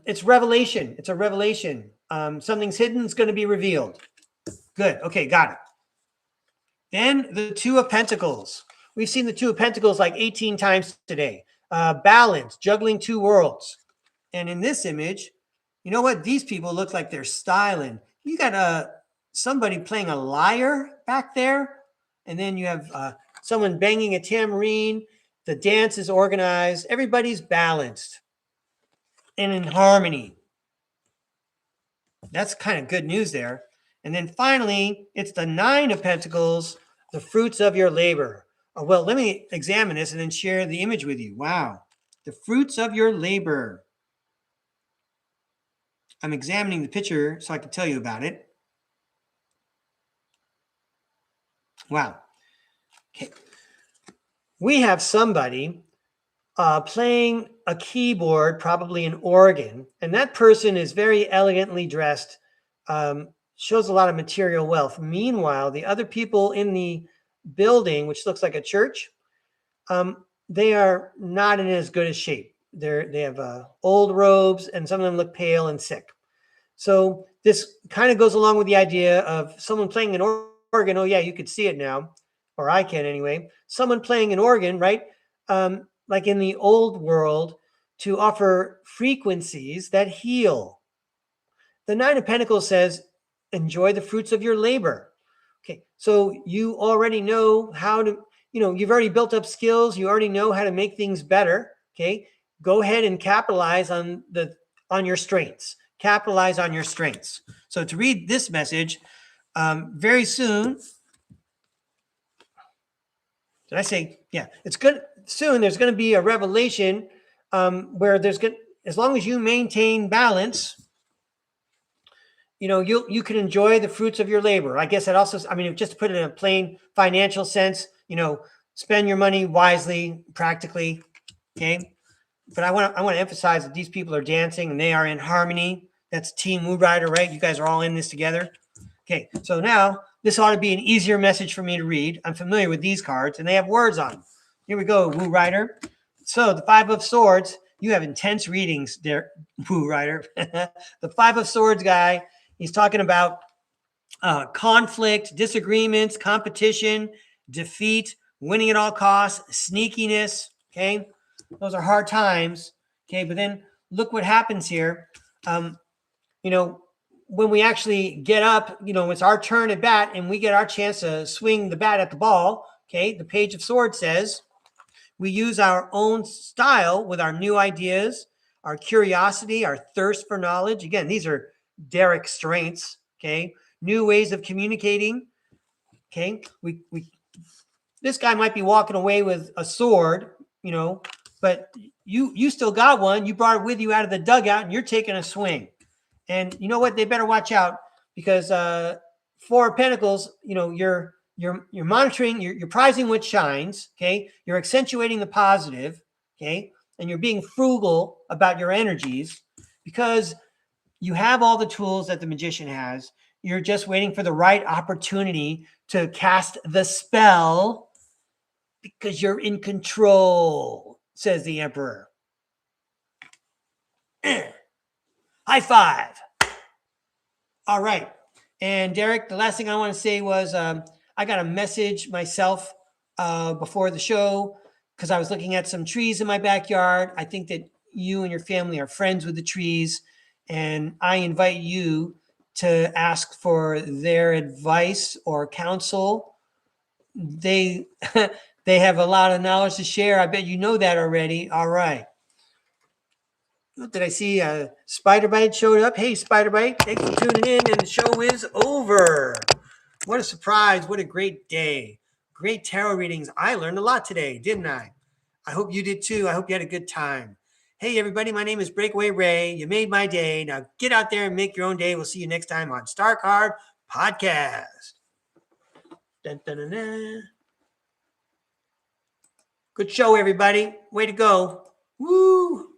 it's revelation. It's a revelation. Something's hidden. It's going to be revealed. Good. Okay, got it. Then the 2 of Pentacles. We've seen the 2 of Pentacles like 18 times today. Balance, juggling 2 worlds. And in this image, you know what? These people look like they're styling. You got somebody playing a lyre back there. And then you have someone banging a tambourine. The dance is organized. Everybody's balanced and in harmony. That's kind of good news there. And then finally, it's the 9 of Pentacles, the fruits of your labor. Well, let me examine this and then share the image with you. Wow. The fruits of your labor. I'm examining the picture so I can tell you about it. Wow. Okay. We have somebody playing a keyboard, probably an organ, and that person is very elegantly dressed, shows a lot of material wealth. Meanwhile, the other people in the building, which looks like a church, they are not in as good a shape. They have old robes, and some of them look pale and sick. So this kind of goes along with the idea of someone playing an organ. Oh yeah, you could see it now, or I can anyway. Someone playing an organ, right? Like in the old world, to offer frequencies that heal. The Nine of Pentacles says, enjoy the fruits of your labor. Okay, so you already know how to, you've already built up skills. You already know how to make things better. Okay, go ahead and capitalize on your strengths. Capitalize on your strengths. So to read this message, very soon, did I say, yeah, it's good. Soon there's going to be a revelation where as long as you maintain balance, you can enjoy the fruits of your labor. I guess that also, just to put it in a plain financial sense, spend your money wisely, practically. Okay. But I want to emphasize that these people are dancing and they are in harmony. That's Team Woo Rider, right? You guys are all in this together. Okay. So now this ought to be an easier message for me to read. I'm familiar with these cards and they have words on them. Here we go, Woo Rider. So the Five of Swords, you have intense readings there, Woo Rider. The Five of Swords guy, he's talking about conflict, disagreements, competition, defeat, winning at all costs, sneakiness. Okay. Those are hard times. Okay. But then look what happens here. When we actually get up, it's our turn at bat and we get our chance to swing the bat at the ball. Okay. The Page of Swords says we use our own style with our new ideas, our curiosity, our thirst for knowledge. Again, these are Derek's strengths. Okay. New ways of communicating. Okay. This guy might be walking away with a sword, but you still got one. You brought it with you out of the dugout and you're taking a swing. And you know what? They better watch out because Four of Pentacles, you're monitoring, you're prizing what shines. Okay. You're accentuating the positive. Okay. And you're being frugal about your energies because you have all the tools that the magician has. You're just waiting for the right opportunity to cast the spell because you're in control, says the Emperor. High five. All right. And Derek, the last thing I want to say was I got a message myself before the show because I was looking at some trees in my backyard. I think that you and your family are friends with the trees, and I invite you to ask for their advice or counsel. They they have a lot of knowledge to share. I bet you know that already. All right. Did I see Spider Bite showed up? Hey, Spider Bite, thanks for tuning in, and the show is over. What a surprise. What a great day. Great tarot readings. I learned a lot today, didn't I? I hope you did too. I hope you had a good time. Hey, everybody, my name is Breakaway Ray. You made my day. Now get out there and make your own day. We'll see you next time on STARCARD Podcast. Dun, dun, dun, dun. Good show, everybody. Way to go. Woo!